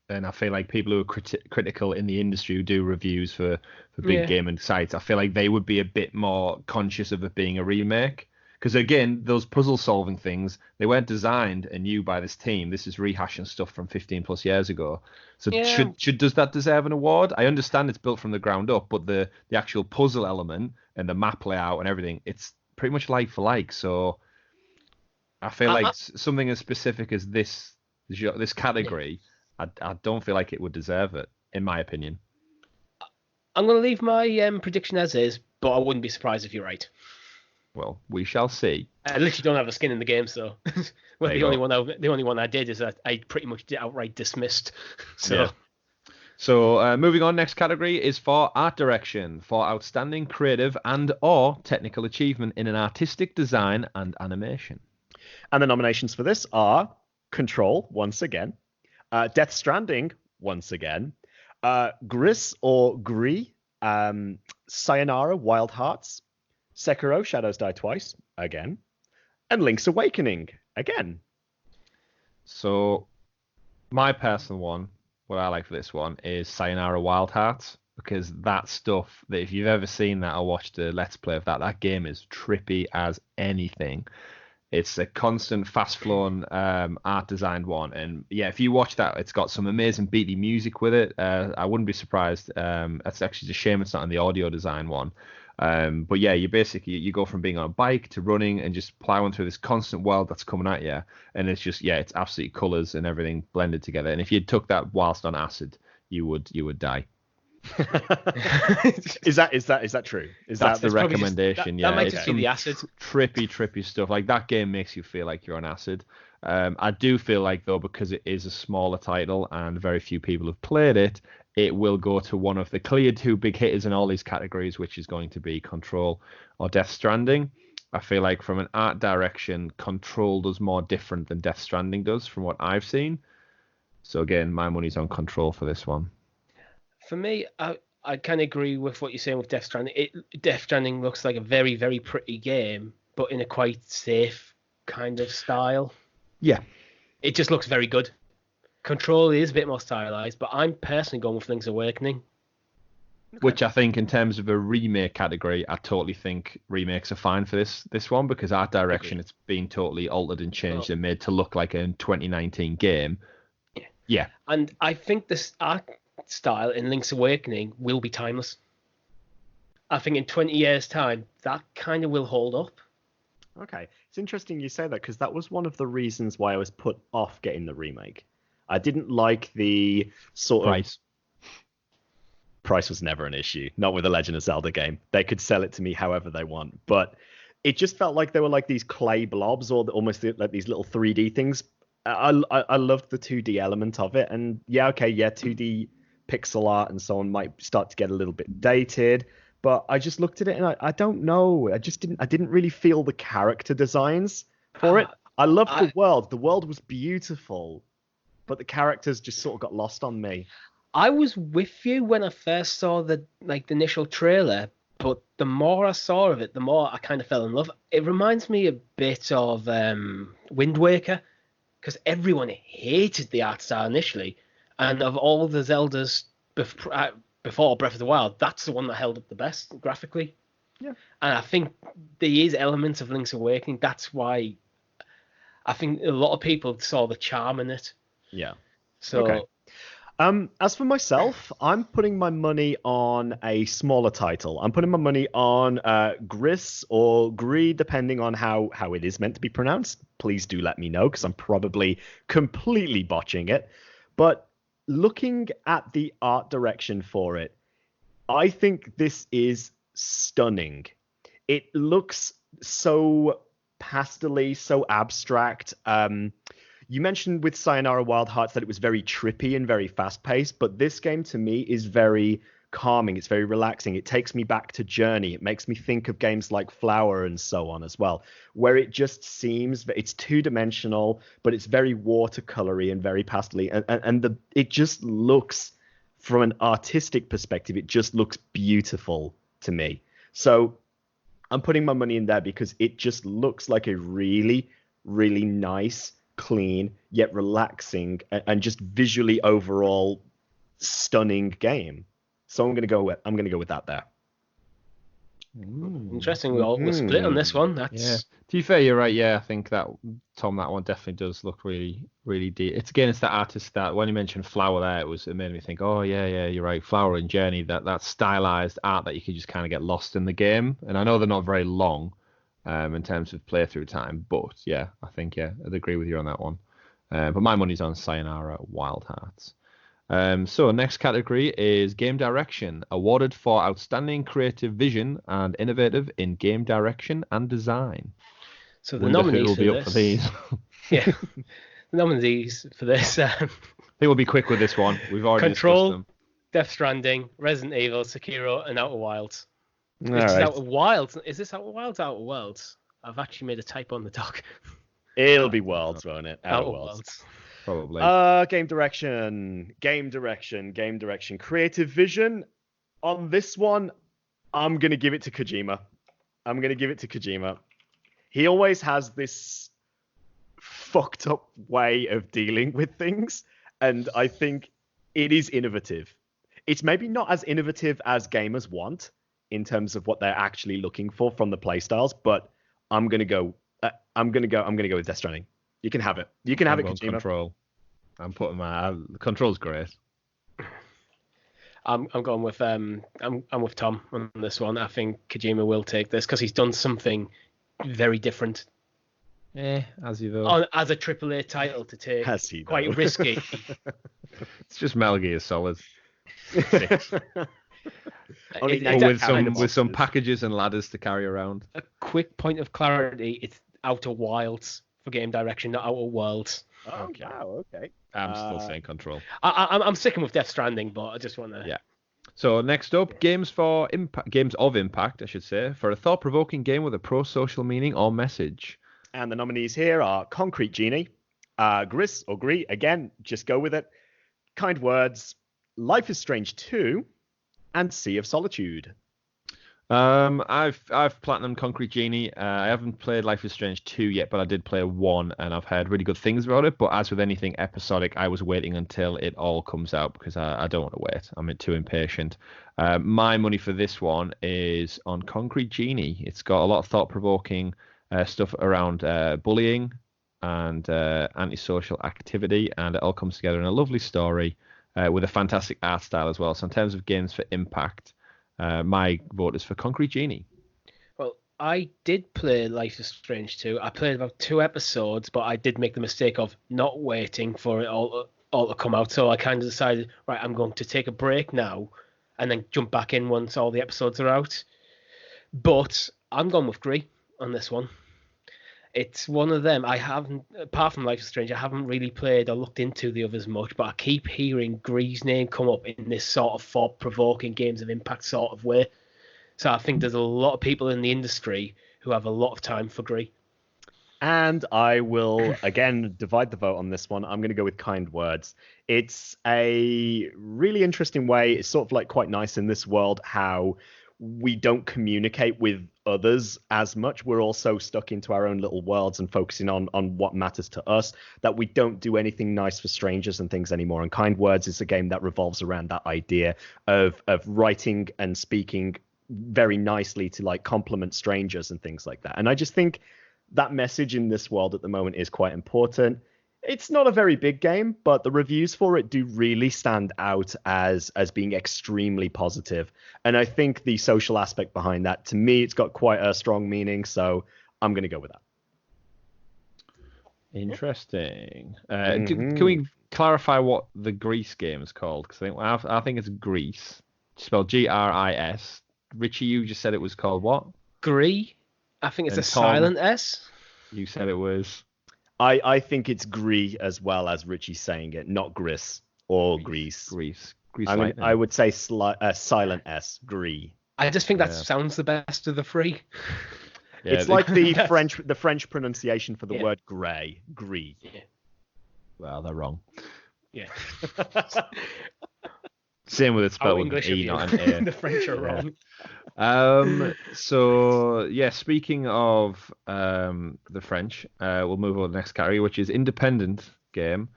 And I feel like people who are critical in the industry who do reviews for big gaming sites, I feel like they would be a bit more conscious of it being a remake. Because again, those puzzle solving things, they weren't designed anew by this team. This is rehashing stuff from 15 plus years ago. So does that deserve an award? I understand it's built from the ground up, but the actual puzzle element and the map layout and everything, it's pretty much like for like. So I feel like something as specific as this category, I don't feel like it would deserve it, in my opinion. I'm going to leave my prediction as is, but I wouldn't be surprised if you're right. Well, we shall see. I literally don't have a skin in the game, so well, the only one I did is that I pretty much outright dismissed. So. Yeah. So moving on, next category is for art direction, for outstanding creative and or technical achievement in an artistic design and animation. And the nominations for this are Control, once again, Death Stranding, once again, Gris or Gris, Sayonara, Wild Hearts, Sekiro, Shadows Die Twice, again, and Link's Awakening, again. So my personal one, what I like for this one is Sayonara Wild Hearts, because that stuff, that if you've ever seen that or watched a Let's Play of that game is trippy as anything. It's a constant, fast-flowing, art-designed one. And yeah, if you watch that, it's got some amazing beaty music with it. I wouldn't be surprised. That's actually just a shame it's not in the audio design one. But yeah, you go from being on a bike to running and just plowing through this constant world that's coming at you. And it's just, it's absolutely colours and everything blended together. And if you took that whilst on acid, you would die. Is that true? That's the recommendation. That might just be the acid. Trippy stuff. Like, that game makes you feel like you're on acid. I do feel like, though, because it is a smaller title and very few people have played it, it will go to one of the clear two big hitters in all these categories, which is going to be Control or Death Stranding. I feel like from an art direction, Control does more different than Death Stranding does from what I've seen. So again, my money's on Control for this one. For me, I kind of agree with what you're saying with Death Stranding. Death Stranding looks like a very, very pretty game, but in a quite safe kind of style. Yeah. It just looks very good. Control is a bit more stylized, but I'm personally going with Link's Awakening. Which I think, in terms of a remake category, I totally think remakes are fine for this one, because art direction, it's been totally altered and changed and made to look like a 2019 game. Yeah. And I think this art style in Link's Awakening will be timeless. I think in 20 years' time, that kind of will hold up. Okay. It's interesting you say that, because that was one of the reasons why I was put off getting the remake. I didn't like the sort of... Price was never an issue, not with a Legend of Zelda game. They could sell it to me however they want, but it just felt like they were like these clay blobs, or almost like these little 3D things. I loved the 2D element of it, and 2D pixel art and so on might start to get a little bit dated, but I just looked at it and I don't know. I didn't really feel the character designs for it. I loved the world. The world was beautiful, but the characters just sort of got lost on me. I was with you when I first saw the initial trailer, but the more I saw of it, the more I kind of fell in love. It reminds me a bit of Wind Waker, because everyone hated the art style initially, and of all the Zeldas before Breath of the Wild, that's the one that held up the best graphically. Yeah, and I think there is elements of Link's Awakening. That's why I think a lot of people saw the charm in it. Yeah. So. Okay. As for myself, I'm putting my money on a smaller title. I'm putting my money on Gris or Gris, depending on how it is meant to be pronounced. Please do let me know, because I'm probably completely botching it. But looking at the art direction for it, I think this is stunning. It looks so pastel-y, so abstract. You mentioned with Sayonara Wild Hearts that it was very trippy and very fast-paced, but this game to me is very calming. It's very relaxing. It takes me back to Journey. It makes me think of games like Flower and so on as well, where it just seems it's two-dimensional, but it's very watercolory and very pastel-y, and it just looks, from an artistic perspective, it just looks beautiful to me. So I'm putting my money in there because it just looks like a really, really nice, clean yet relaxing and just visually overall stunning game. So I'm gonna go with that there. Interesting. We're split on this one. That's... Yeah. To be fair, you're right. Yeah, I think that, Tom, that one definitely does look really, really deep. It's that artist that when you mentioned Flower there, it made me think, oh yeah, you're right. Flower and Journey, that stylized art that you could just kind of get lost in the game. And I know they're not very long, in terms of playthrough time, but yeah, I think I'd agree with you on that one. But my money's on Sayonara Wild Hearts. So next category is game direction, awarded for outstanding creative vision and innovative in game direction and design. So the nominees will be up for these. Yeah, the nominees for this. I think we'll be quick with this one. We've already Control, discussed them. Death Stranding, Resident Evil, Sekiro, and Outer Wilds. Outer Wilds. Is this Outer Wilds? Outer Worlds. I've actually made a typo on the doc. It'll be Worlds, won't it? Outer Worlds. Probably. Game direction. Creative vision. On this one, I'm going to give it to Kojima. He always has this fucked up way of dealing with things, and I think it is innovative. It's maybe not as innovative as gamers want in terms of what they're actually looking for from the playstyles, but I'm gonna go with Death Stranding. You can have it. You can have it, Kojima. Control. I'm putting Control's great. I'm going with I'm with Tom on this one. I think Kojima will take this because he's done something very different. As you though. As a AAA title to take, quite risky. It's just Metal Gear Solid. With some packages and ladders to carry around. A quick point of clarity: it's Outer Wilds for game direction, not Outer Worlds. Oh, wow, okay. I'm still saying Control. I'm sticking with Death Stranding, but I just want to. Yeah. So next up, games of impact, I should say, for a thought-provoking game with a pro-social meaning or message. And the nominees here are Concrete Genie, Gris or Gris, again, just go with it, Kind Words, Life is Strange 2, and Sea of Solitude. I've platinum Concrete Genie. I haven't played Life is Strange 2 yet, but I did play 1 and I've heard really good things about it. But as with anything episodic, I was waiting until it all comes out because I don't want to wait. I'm too impatient. My money for this one is on Concrete Genie. It's got a lot of thought-provoking stuff around bullying and antisocial activity, and it all comes together in a lovely story with a fantastic art style as well. So in terms of games for impact, my vote is for Concrete Genie. Well, I did play Life is Strange 2. I played about 2 episodes, but I did make the mistake of not waiting for it all to come out. So I kind of decided, right, I'm going to take a break now and then jump back in once all the episodes are out. But I'm going with Gree on this one. It's one of them. I haven't, apart from Life is Strange, I haven't really played or looked into the others much, but I keep hearing Gree's name come up in this sort of thought-provoking games of impact sort of way. So I think there's a lot of people in the industry who have a lot of time for Gree. And I will, again, divide the vote on this one. I'm going to go with Kind Words. It's a really interesting way. It's sort of like quite nice in this world how we don't communicate with others as much. We're also stuck into our own little worlds and focusing on what matters to us, that we don't do anything nice for strangers and things anymore. And Kind Words is a game that revolves around that idea of writing and speaking very nicely to like compliment strangers and things like that. And I just think that message in this world at the moment is quite important. It's not a very big game, but the reviews for it do really stand out as being extremely positive. And I think the social aspect behind that, to me, it's got quite a strong meaning. So I'm going to go with that. Interesting. Can we clarify what the Grease game is called? Because I think it's Grease, spelled Gris. Richie, you just said it was called what? Gree? I think it's And a Tom? silent S. You said it was I think it's Gree as well as Richie saying it, not Gris or Grease. Grease. I would say silent S, Gree. I just think that sounds the best of the three. Yeah, It's like the French pronunciation for the word grey, Gree. Yeah. Well, they're wrong. Yeah. Same with it How spelled with English an of E, you. not an A. The French are wrong. So yeah, speaking of the French, we'll move on to the next category, which is independent game.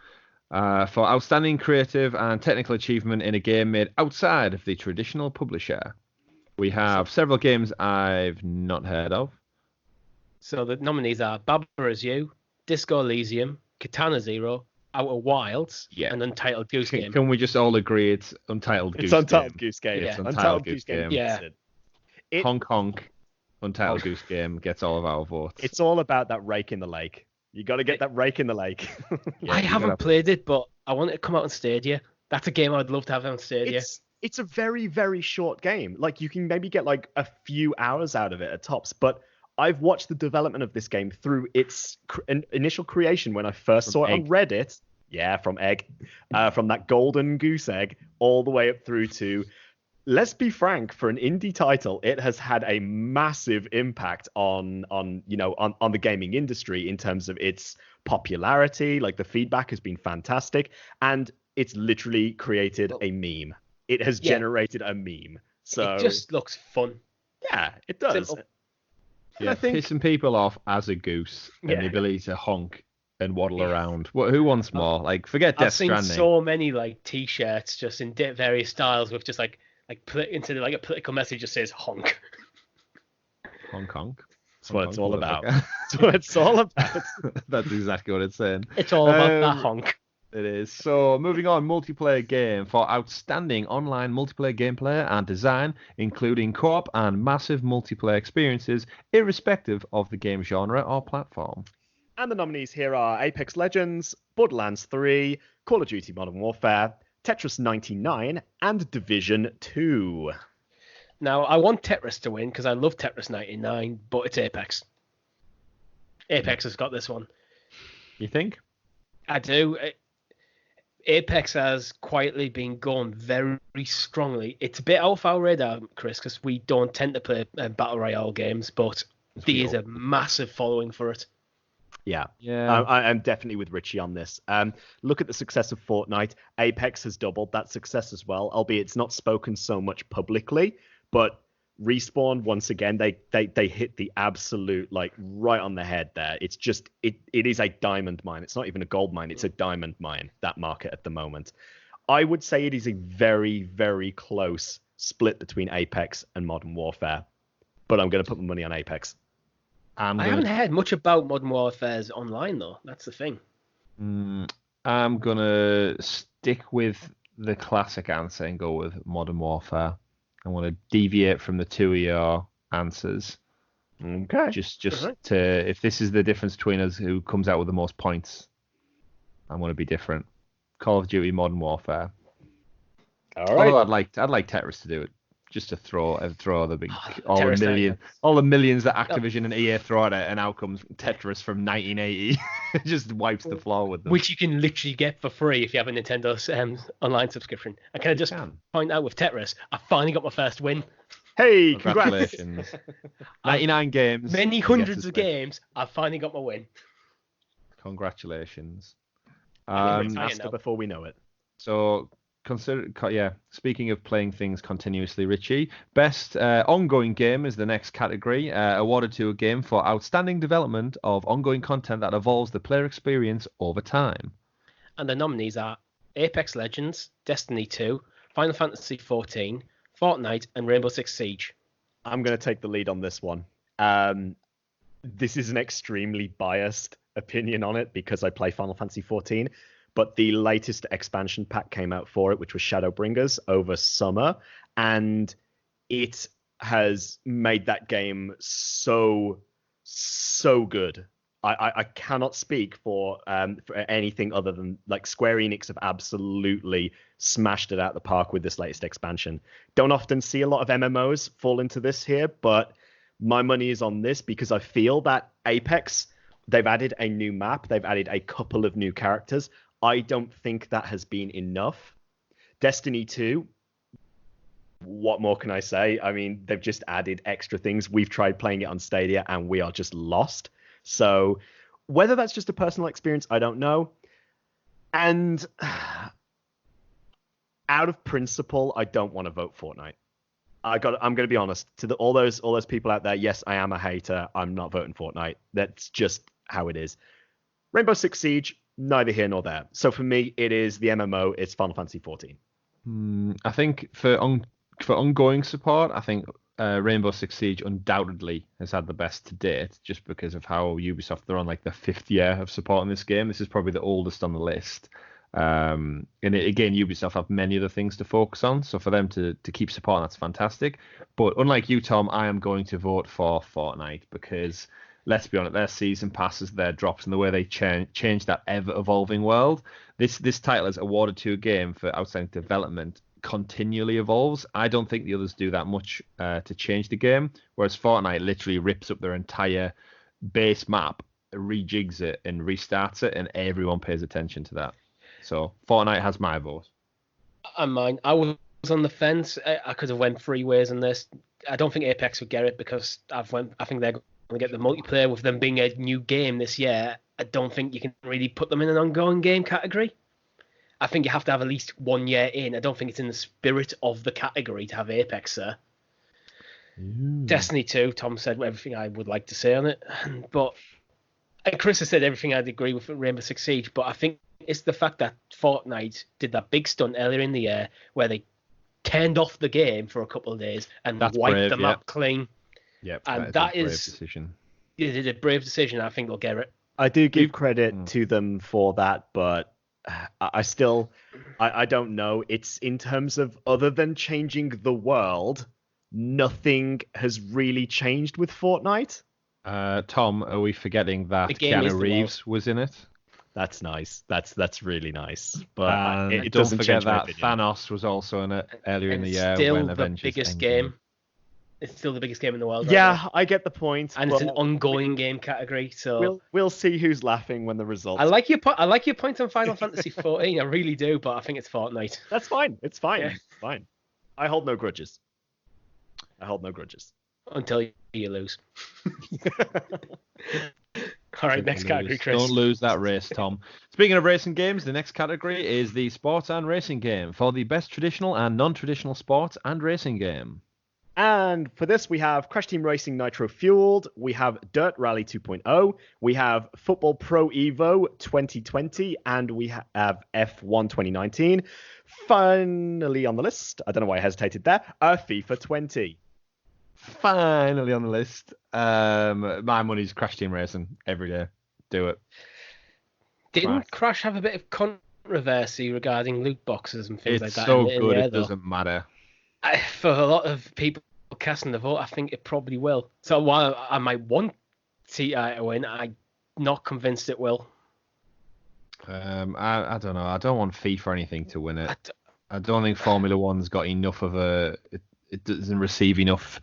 For outstanding creative and technical achievement in a game made outside of the traditional publisher. We have several games I've not heard of. So the nominees are Baba Is You, Disco Elysium, Katana Zero, Outer Wilds, and Untitled Goose Game. Can we just all agree it's Untitled Goose It's Game? Untitled Goose Game. It's Untitled Goose Game. Yeah. Honk honk. Untitled Goose Game gets all of our votes. It's all about that rake in the lake. You got to get that rake in the lake. I haven't played it, but I want it to come out on Stadia. That's a game I'd love to have on Stadia. It's a very, very short game. Like, you can maybe get like a few hours out of it at tops, but I've watched the development of this game through its initial creation when I first saw it on Reddit. Yeah, from egg. From that golden goose egg all the way up through to, let's be frank, for an indie title, it has had a massive impact on the gaming industry in terms of its popularity. Like, the feedback has been fantastic, and it's literally created a meme. It has generated a meme. So it just looks fun. Yeah, it does. Simple. Yeah, pissing people off as a goose and the ability to honk and waddle around. Who wants more? Like, forget Death Stranding. I've seen so many like T-shirts just in various styles with just like instead of like a political message just says honk. Honk honk. That's what it's all about. That's what it's all about. That's exactly what it's saying. It's all about that honk. It is. So, moving on, multiplayer game for outstanding online multiplayer gameplay and design, including co-op and massive multiplayer experiences, irrespective of the game genre or platform. And the nominees here are Apex Legends, Borderlands 3, Call of Duty Modern Warfare, Tetris 99, and Division 2. Now, I want Tetris to win because I love Tetris 99, but it's Apex. Apex has got this one. You think? I do. Apex has quietly been going very strongly. It's a bit off our radar, Chris, because we don't tend to play Battle Royale games, but there is a massive following for it. Yeah. I'm definitely with Richie on this. Look at the success of Fortnite. Apex has doubled that success as well, albeit it's not spoken so much publicly. But Respawn, once again, they hit the absolute, like, right on the head there. It's just, it is a diamond mine. It's not even a gold mine. It's a diamond mine, that market at the moment. I would say it is a very, very close split between Apex and Modern Warfare, but I'm going to put my money on Apex. I haven't heard much about Modern Warfare's online, though. That's the thing. I'm going to stick with the classic answer and go with Modern Warfare. I want to deviate from the two of your answers. Okay. Just to, if this is the difference between us, who comes out with the most points, I want to be different. Call of Duty Modern Warfare. All right. Although I'd like Tetris to do it, just to throw the big all the millions that Activision and EA throw at it, and out comes Tetris from 1980. It just wipes the floor with them. Which you can literally get for free if you have a Nintendo online subscription. And can I just point out with Tetris, I finally got my first win. Hey, congratulations! 99 games, many hundreds of games. I finally got my win. Congratulations! Master before we know it. So. Speaking of playing things continuously, Richie, best ongoing game is the next category, awarded to a game for outstanding development of ongoing content that evolves the player experience over time. And the nominees are Apex Legends, Destiny 2, Final Fantasy XIV, Fortnite, and Rainbow Six Siege. I'm going to take the lead on this one. This is an extremely biased opinion on it because I play Final Fantasy XIV. But the latest expansion pack came out for it, which was Shadowbringers over summer, and it has made that game so good. I cannot speak for anything other than, like, Square Enix have absolutely smashed it out the park with this latest expansion. Don't often see a lot of MMOs fall into this here, but my money is on this because I feel that Apex, they've added a new map, they've added a couple of new characters. I don't think that has been enough. Destiny 2, what more can I say? I mean, they've just added extra things. We've tried playing it on Stadia and we are just lost. So whether that's just a personal experience, I don't know. And out of principle, I don't want to vote Fortnite. I'm going to be honest. To all those people out there, yes, I am a hater. I'm not voting Fortnite. That's just how it is. Rainbow Six Siege, neither here nor there. So for me, it is the MMO. It's Final Fantasy XIV. I think for ongoing support, I think Rainbow Six Siege undoubtedly has had the best to date, just because of how Ubisoft, they're on like the 5th year of supporting this game. This is probably the oldest on the list. And again, Ubisoft have many other things to focus on, so for them to keep supporting, that's fantastic. But unlike you, Tom, I am going to vote for Fortnite because, let's be honest, their season passes, their drops, and the way they change that ever-evolving world. This title is awarded to a game for outstanding development continually evolves. I don't think the others do that much to change the game, whereas Fortnite literally rips up their entire base map, rejigs it, and restarts it, and everyone pays attention to that. So Fortnite has my vote. And mine. I was on the fence. I could have went 3 ways on this. I don't think Apex would get it because I think they're going to get the multiplayer with them being a new game this year. I don't think you can really put them in an ongoing game category. I think you have to have at least 1 year in. I don't think it's in the spirit of the category to have Apex there. Destiny 2, Tom said everything I would like to say on it. But Chris has said everything I'd agree with Rainbow Six Siege. But I think it's the fact that Fortnite did that big stunt earlier in the year where they turned off the game for a couple of days and wiped the map clean. Yep, and that is a brave decision. They did a brave decision. I think they'll get it. I do give credit to them for that, but I still don't know. It's in terms of, other than changing the world, nothing has really changed with Fortnite. Tom, are we forgetting that Keanu Reeves was in it? That's nice. That's really nice. But it don't doesn't forget change that Thanos was also in it earlier in the year when Avengers biggest game. It's still the biggest game in the world. Yeah, I get the point. And it's an ongoing game category, so we'll see who's laughing when the results. I like your point on Final Fantasy XIV. I really do, but I think it's Fortnite. That's fine. It's fine. Yeah. It's fine. I hold no grudges. Until you lose. All right, next category, Chris. Don't lose that race, Tom. Speaking of racing games, the next category is the sports and racing game for the best traditional and non-traditional sports and racing game. And for this, we have Crash Team Racing Nitro Fueled, we have Dirt Rally 2.0, we have Football Pro Evo 2020, and we have F1 2019. Finally on the list, I don't know why I hesitated there, FIFA 20. Finally on the list. My money's Crash Team Racing every day. Do it. Didn't Crash have a bit of controversy regarding loot boxes and things like that? It's so good, it doesn't matter. For a lot of people casting the vote, I think it probably will. So while I might want TI to win, I'm not convinced it will. I don't know. I don't want FIFA or anything to win it. I don't think Formula One's got enough of it doesn't receive enough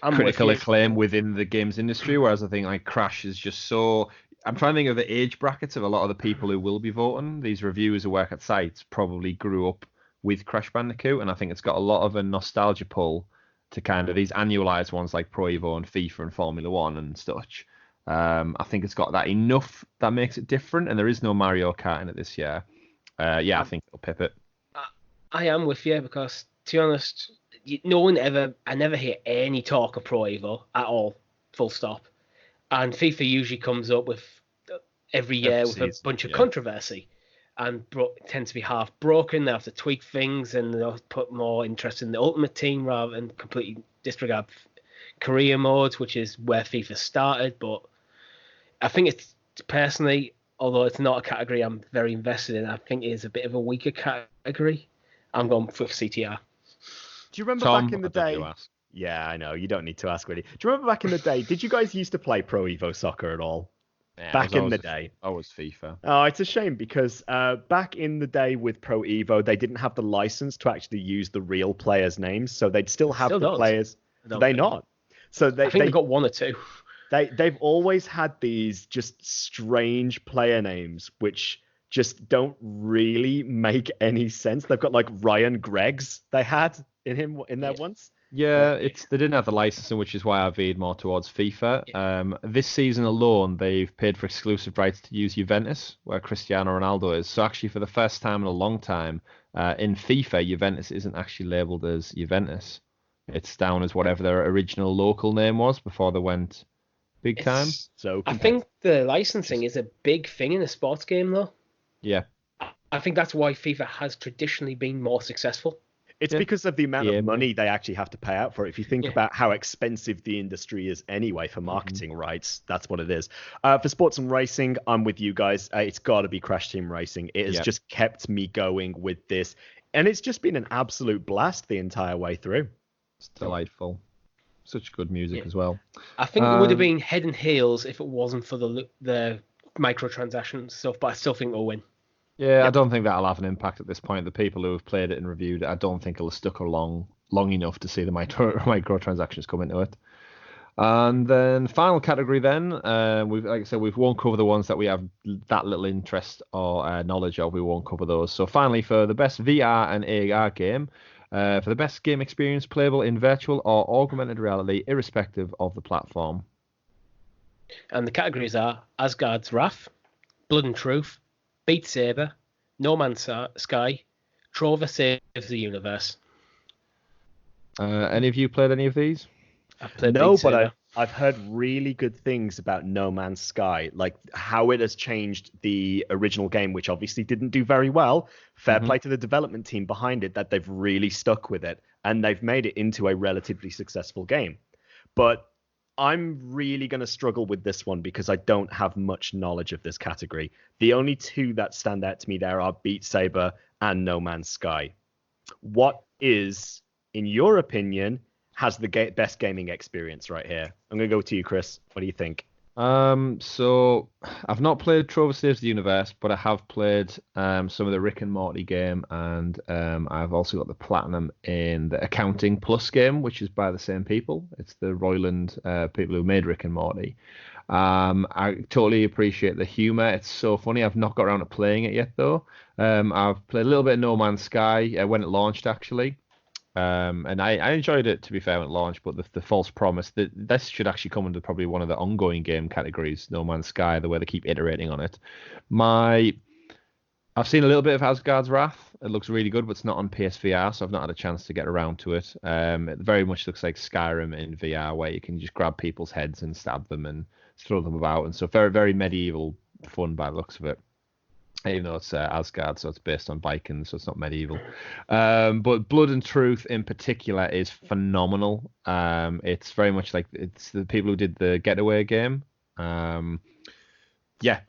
critical acclaim within the games industry, whereas I think like Crash is just so... I'm trying to think of the age brackets of a lot of the people who will be voting. These reviewers who work at sites probably grew up with Crash Bandicoot, and I think it's got a lot of a nostalgia pull to kind of these annualized ones like Pro Evo and FIFA and Formula One and such. I think it's got that enough that makes it different, and there is no Mario Kart in it this year. I think it'll pip it. I am with you because, to be honest, I never hear any talk of Pro Evo at all, full stop. And FIFA usually comes up with every year with a bunch of controversy, and tends to be half broken. They have to tweak things, and they'll put more interest in the Ultimate Team rather than completely disregard career modes, which is where FIFA started. But I think it's personally, although it's not a category I'm very invested in, I think it is a bit of a weaker category. I'm going with CTR. Do you remember back in the day? Yeah, I know. You don't need to ask, really. Do you remember back in the day, did you guys used to play Pro Evo Soccer at all? Yeah, back in the day. I was FIFA. Oh, it's a shame because back in the day with Pro Evo, they didn't have the license to actually use the real players' names, so they'd still have the players. They not. So I think they got one or two. They've always had these just strange player names, which just don't really make any sense. They've got like Ryan Greggs they had in there once. Yeah, they didn't have the licensing, which is why I veered more towards FIFA. Yeah. This season alone, they've paid for exclusive rights to use Juventus, where Cristiano Ronaldo is. So actually, for the first time in a long time, in FIFA, Juventus isn't actually labelled as Juventus. It's down as whatever their original local name was before they went big time. So I think the licensing is a big thing in a sports game, though. Yeah. I think that's why FIFA has traditionally been more successful. It's because of the amount of money they actually have to pay out for it. If you think about how expensive the industry is anyway for marketing rights, that's what it is. For sports and racing, I'm with you guys. It's got to be Crash Team Racing. It has just kept me going with this. And it's just been an absolute blast the entire way through. It's delightful. Such good music as well. I think it would have been head and heels if it wasn't for the microtransaction stuff, but I still think we'll win. Yeah, I don't think that'll have an impact at this point. The people who have played it and reviewed it, I don't think it'll have stuck long enough to see the microtransactions come into it. And then final category then, we won't cover the ones that we have that little interest or knowledge of. We won't cover those. So finally, for the best VR and AR game, for the best game experience playable in virtual or augmented reality, irrespective of the platform. And the categories are Asgard's Wrath, Blood and Truth, Beat Saber, No Man's Sky, Trover Saves the Universe. Any of you played any of these? I've played no, Beat Saber. But I've heard really good things about No Man's Sky, like how it has changed the original game, which obviously didn't do very well. Fair play to the development team behind it, that they've really stuck with it and they've made it into a relatively successful game. But I'm really going to struggle with this one because I don't have much knowledge of this category. The only two that stand out to me there are Beat Saber and No Man's Sky. What is, in your opinion, has the best gaming experience right here? I'm going to go to you, Chris. What do you think? So I've not played Trover Saves the Universe, but I have played some of the Rick and Morty game, and I've also got the platinum in the Accounting Plus game, which is by the same people. It's the Roiland people who made Rick and Morty. I totally appreciate the humor. It's so funny. I've not got around to playing it yet, though. I've played a little bit of No Man's Sky when it launched, actually. And I enjoyed it, to be fair, when it launched, but the false promise that this should actually come into probably one of the ongoing game categories, No Man's Sky, the way they keep iterating on it. My I've seen a little bit of Asgard's Wrath. It looks really good, but it's not on PSVR, so I've not had a chance to get around to it. It very much looks like Skyrim in VR, where you can just grab people's heads and stab them and throw them about, and so very, very medieval fun by the looks of it. Even though it's Asgard, so it's based on Vikings, so it's not medieval. But Blood and Truth in particular is phenomenal. It's very much like it's the people who did the Getaway game. Yeah,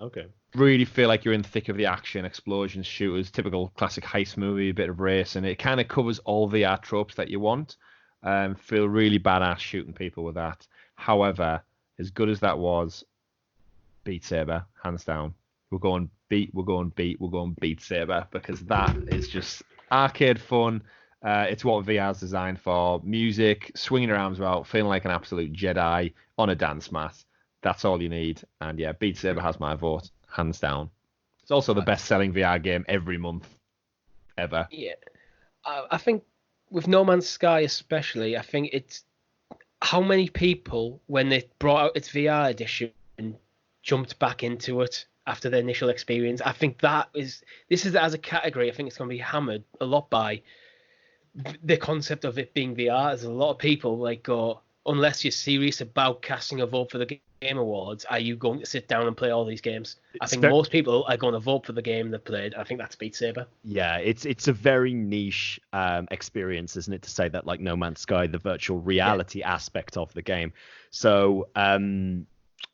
Okay. really feel like you're in the thick of the action, explosions, shooters, typical classic heist movie, a bit of race, and it kind of covers all VR tropes that you want. Feel really badass shooting people with that. However, as good as that was, Beat Saber, hands down. We're going Beat Saber, because that is just arcade fun. It's what VR's designed for. Music, swinging your arms about, feeling like an absolute Jedi on a dance mat. That's all you need. And yeah, Beat Saber has my vote, hands down. It's also the best-selling VR game every month, ever. Yeah, I think with No Man's Sky especially, I think it's how many people, when they brought out its VR edition, jumped back into it after the initial experience. I think this is as a category, I think it's going to be hammered a lot by the concept of it being VR. There's a lot of people like go, unless you're serious about casting a vote for the Game Awards, are you going to sit down and play all these games? I think most people are going to vote for the game they played. I think that's Beat Saber. Yeah, it's a very niche experience, isn't it, to say that, like No Man's Sky, the virtual reality aspect of the game. So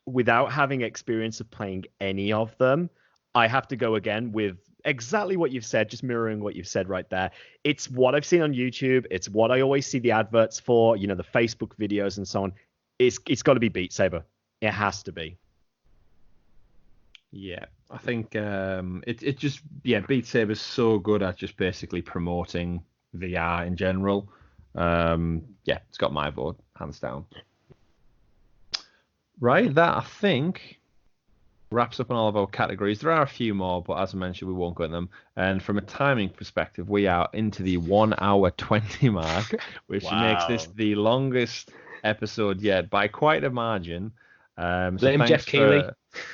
without having experience of playing any of them, I have to go again with exactly what you've said, just mirroring what you've said right there. It's what I've seen on YouTube. It's what I always see the adverts for, the Facebook videos and so on. It's got to be Beat Saber. It has to be. Yeah, I think Beat Saber is so good at just basically promoting VR in general. It's got my vote, hands down. Right, that I think wraps up on all of our categories. There are a few more, but as I mentioned, we won't go in them. And from a timing perspective, we are into the 1 hour 20 mark, which makes this the longest episode yet by quite a margin. Blame Jeff Keighley.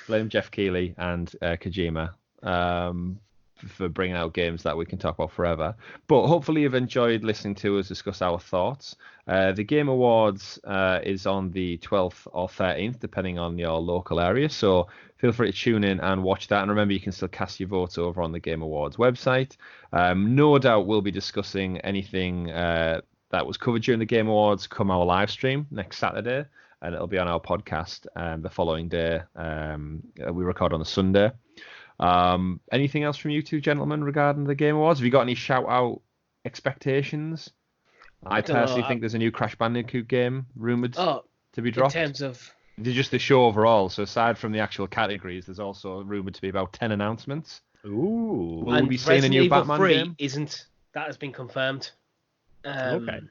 Blame Jeff Keighley and Kojima for bringing out games that we can talk about forever. But hopefully you've enjoyed listening to us discuss our thoughts. The Game Awards is on the 12th or 13th, depending on your local area. So feel free to tune in and watch that. And remember, you can still cast your votes over on the Game Awards website. No doubt we'll be discussing anything that was covered during the Game Awards come our live stream next Saturday. And it'll be on our podcast the following day. We record on a Sunday. Anything else from you two gentlemen regarding the Game Awards? Have you got any shout-out expectations? I personally think there's a new Crash Bandicoot game rumoured to be dropped. In terms of... Just the show overall. So aside from the actual categories, there's also rumoured to be about 10 announcements. Ooh. Will we be seeing a new Batman game? That has been confirmed. Okay.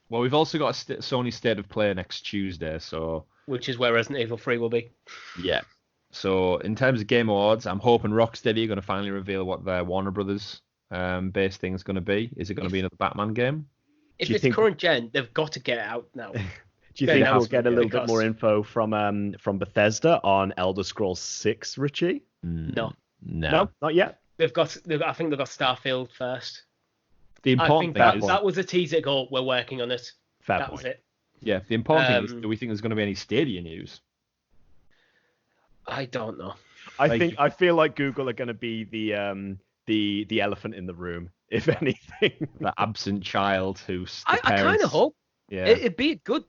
Well, we've also got a Sony State of Play next Tuesday, so... Which is where Resident Evil 3 will be. Yeah. So in terms of Game Awards, I'm hoping Rocksteady are going to finally reveal what their Warner Brothers based thing is going to be. Is it going to be another Batman game? If it's current gen, they've got to get it out now. Do you think we'll get a little bit more info from Bethesda on Elder Scrolls 6, Richie? No, not yet. I think they've got Starfield first. The important thing that was a teaser goal. We're working on it. That was it. Yeah, the important thing is, do we think there's going to be any Stadia news? I don't know. I feel like Google are going to be the elephant in the room, if anything. The absent child who's. I kind of hope. Yeah. It'd be a good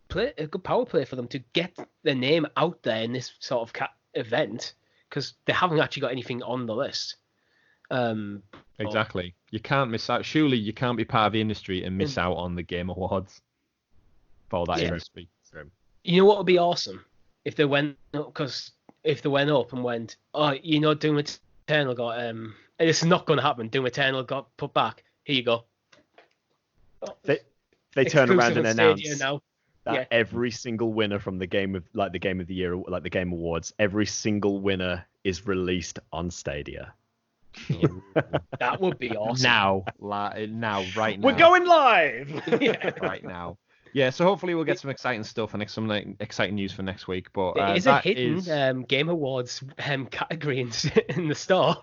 power play for them to get their name out there in this sort of event, because they haven't actually got anything on the list. Exactly. You can't miss out. Surely you can't be part of the industry and miss out on the Game Awards for that industry. So. You know what would be awesome if they went up, and went, Doom Eternal got and this is not going to happen. Doom Eternal got put back. Here you go. They turn around and announce now. that every single winner from the game of the Game of the Year, like the Game Awards, every single winner is released on Stadia. That would be awesome. Now, right now. We're going live! Right now. Yeah, so hopefully we'll get some exciting stuff and some exciting news for next week. But it is a hidden Game Awards category in the store.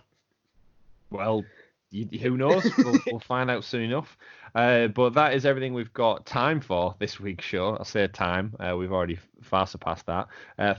Well, who knows? We'll find out soon enough. But that is everything we've got time for this week's show. I say time. We've already far surpassed that.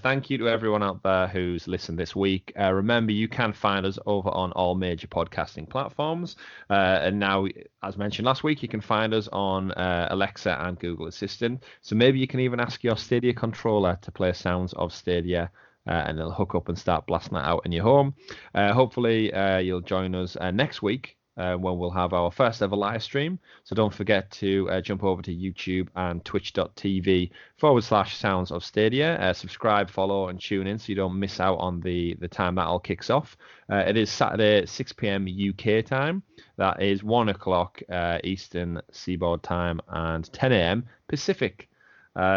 Thank you to everyone out there who's listened this week. Remember, you can find us over on all major podcasting platforms. And now, as mentioned last week, you can find us on Alexa and Google Assistant. So maybe you can even ask your Stadia controller to play Sounds of Stadia. And it'll hook up and start blasting that out in your home. Hopefully, you'll join us next week when we'll have our first ever live stream. So don't forget to jump over to YouTube and twitch.tv/Sounds of Stadia. Subscribe, follow, and tune in so you don't miss out on the time that all kicks off. It is Saturday, 6 p.m. UK time. That is 1 o'clock Eastern Seaboard time and 10 a.m. Pacific.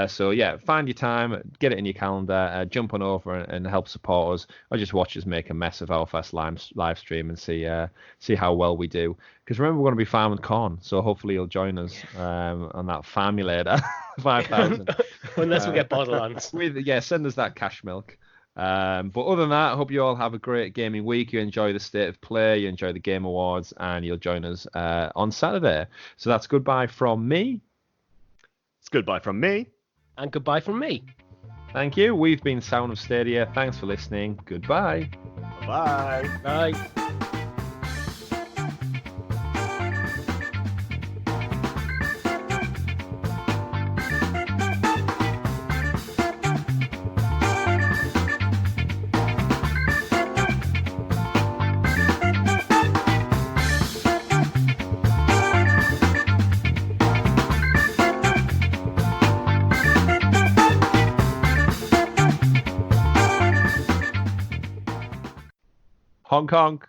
So yeah, find your time, get it in your calendar, jump on over and help support us, or just watch us make a mess of our first live stream and see how well we do. Because remember, we're going to be farming corn, so hopefully you'll join us on that Farmulator 5,000. Unless we get Borderlands. Send us that cash milk. But other than that, I hope you all have a great gaming week. You enjoy the State of Play, you enjoy the Game Awards, and you'll join us on Saturday. So that's goodbye from me. It's goodbye from me. And goodbye from me. Thank you. We've been Sound of Stadia. Thanks for listening. Goodbye. Bye. Bye. Hong Kong.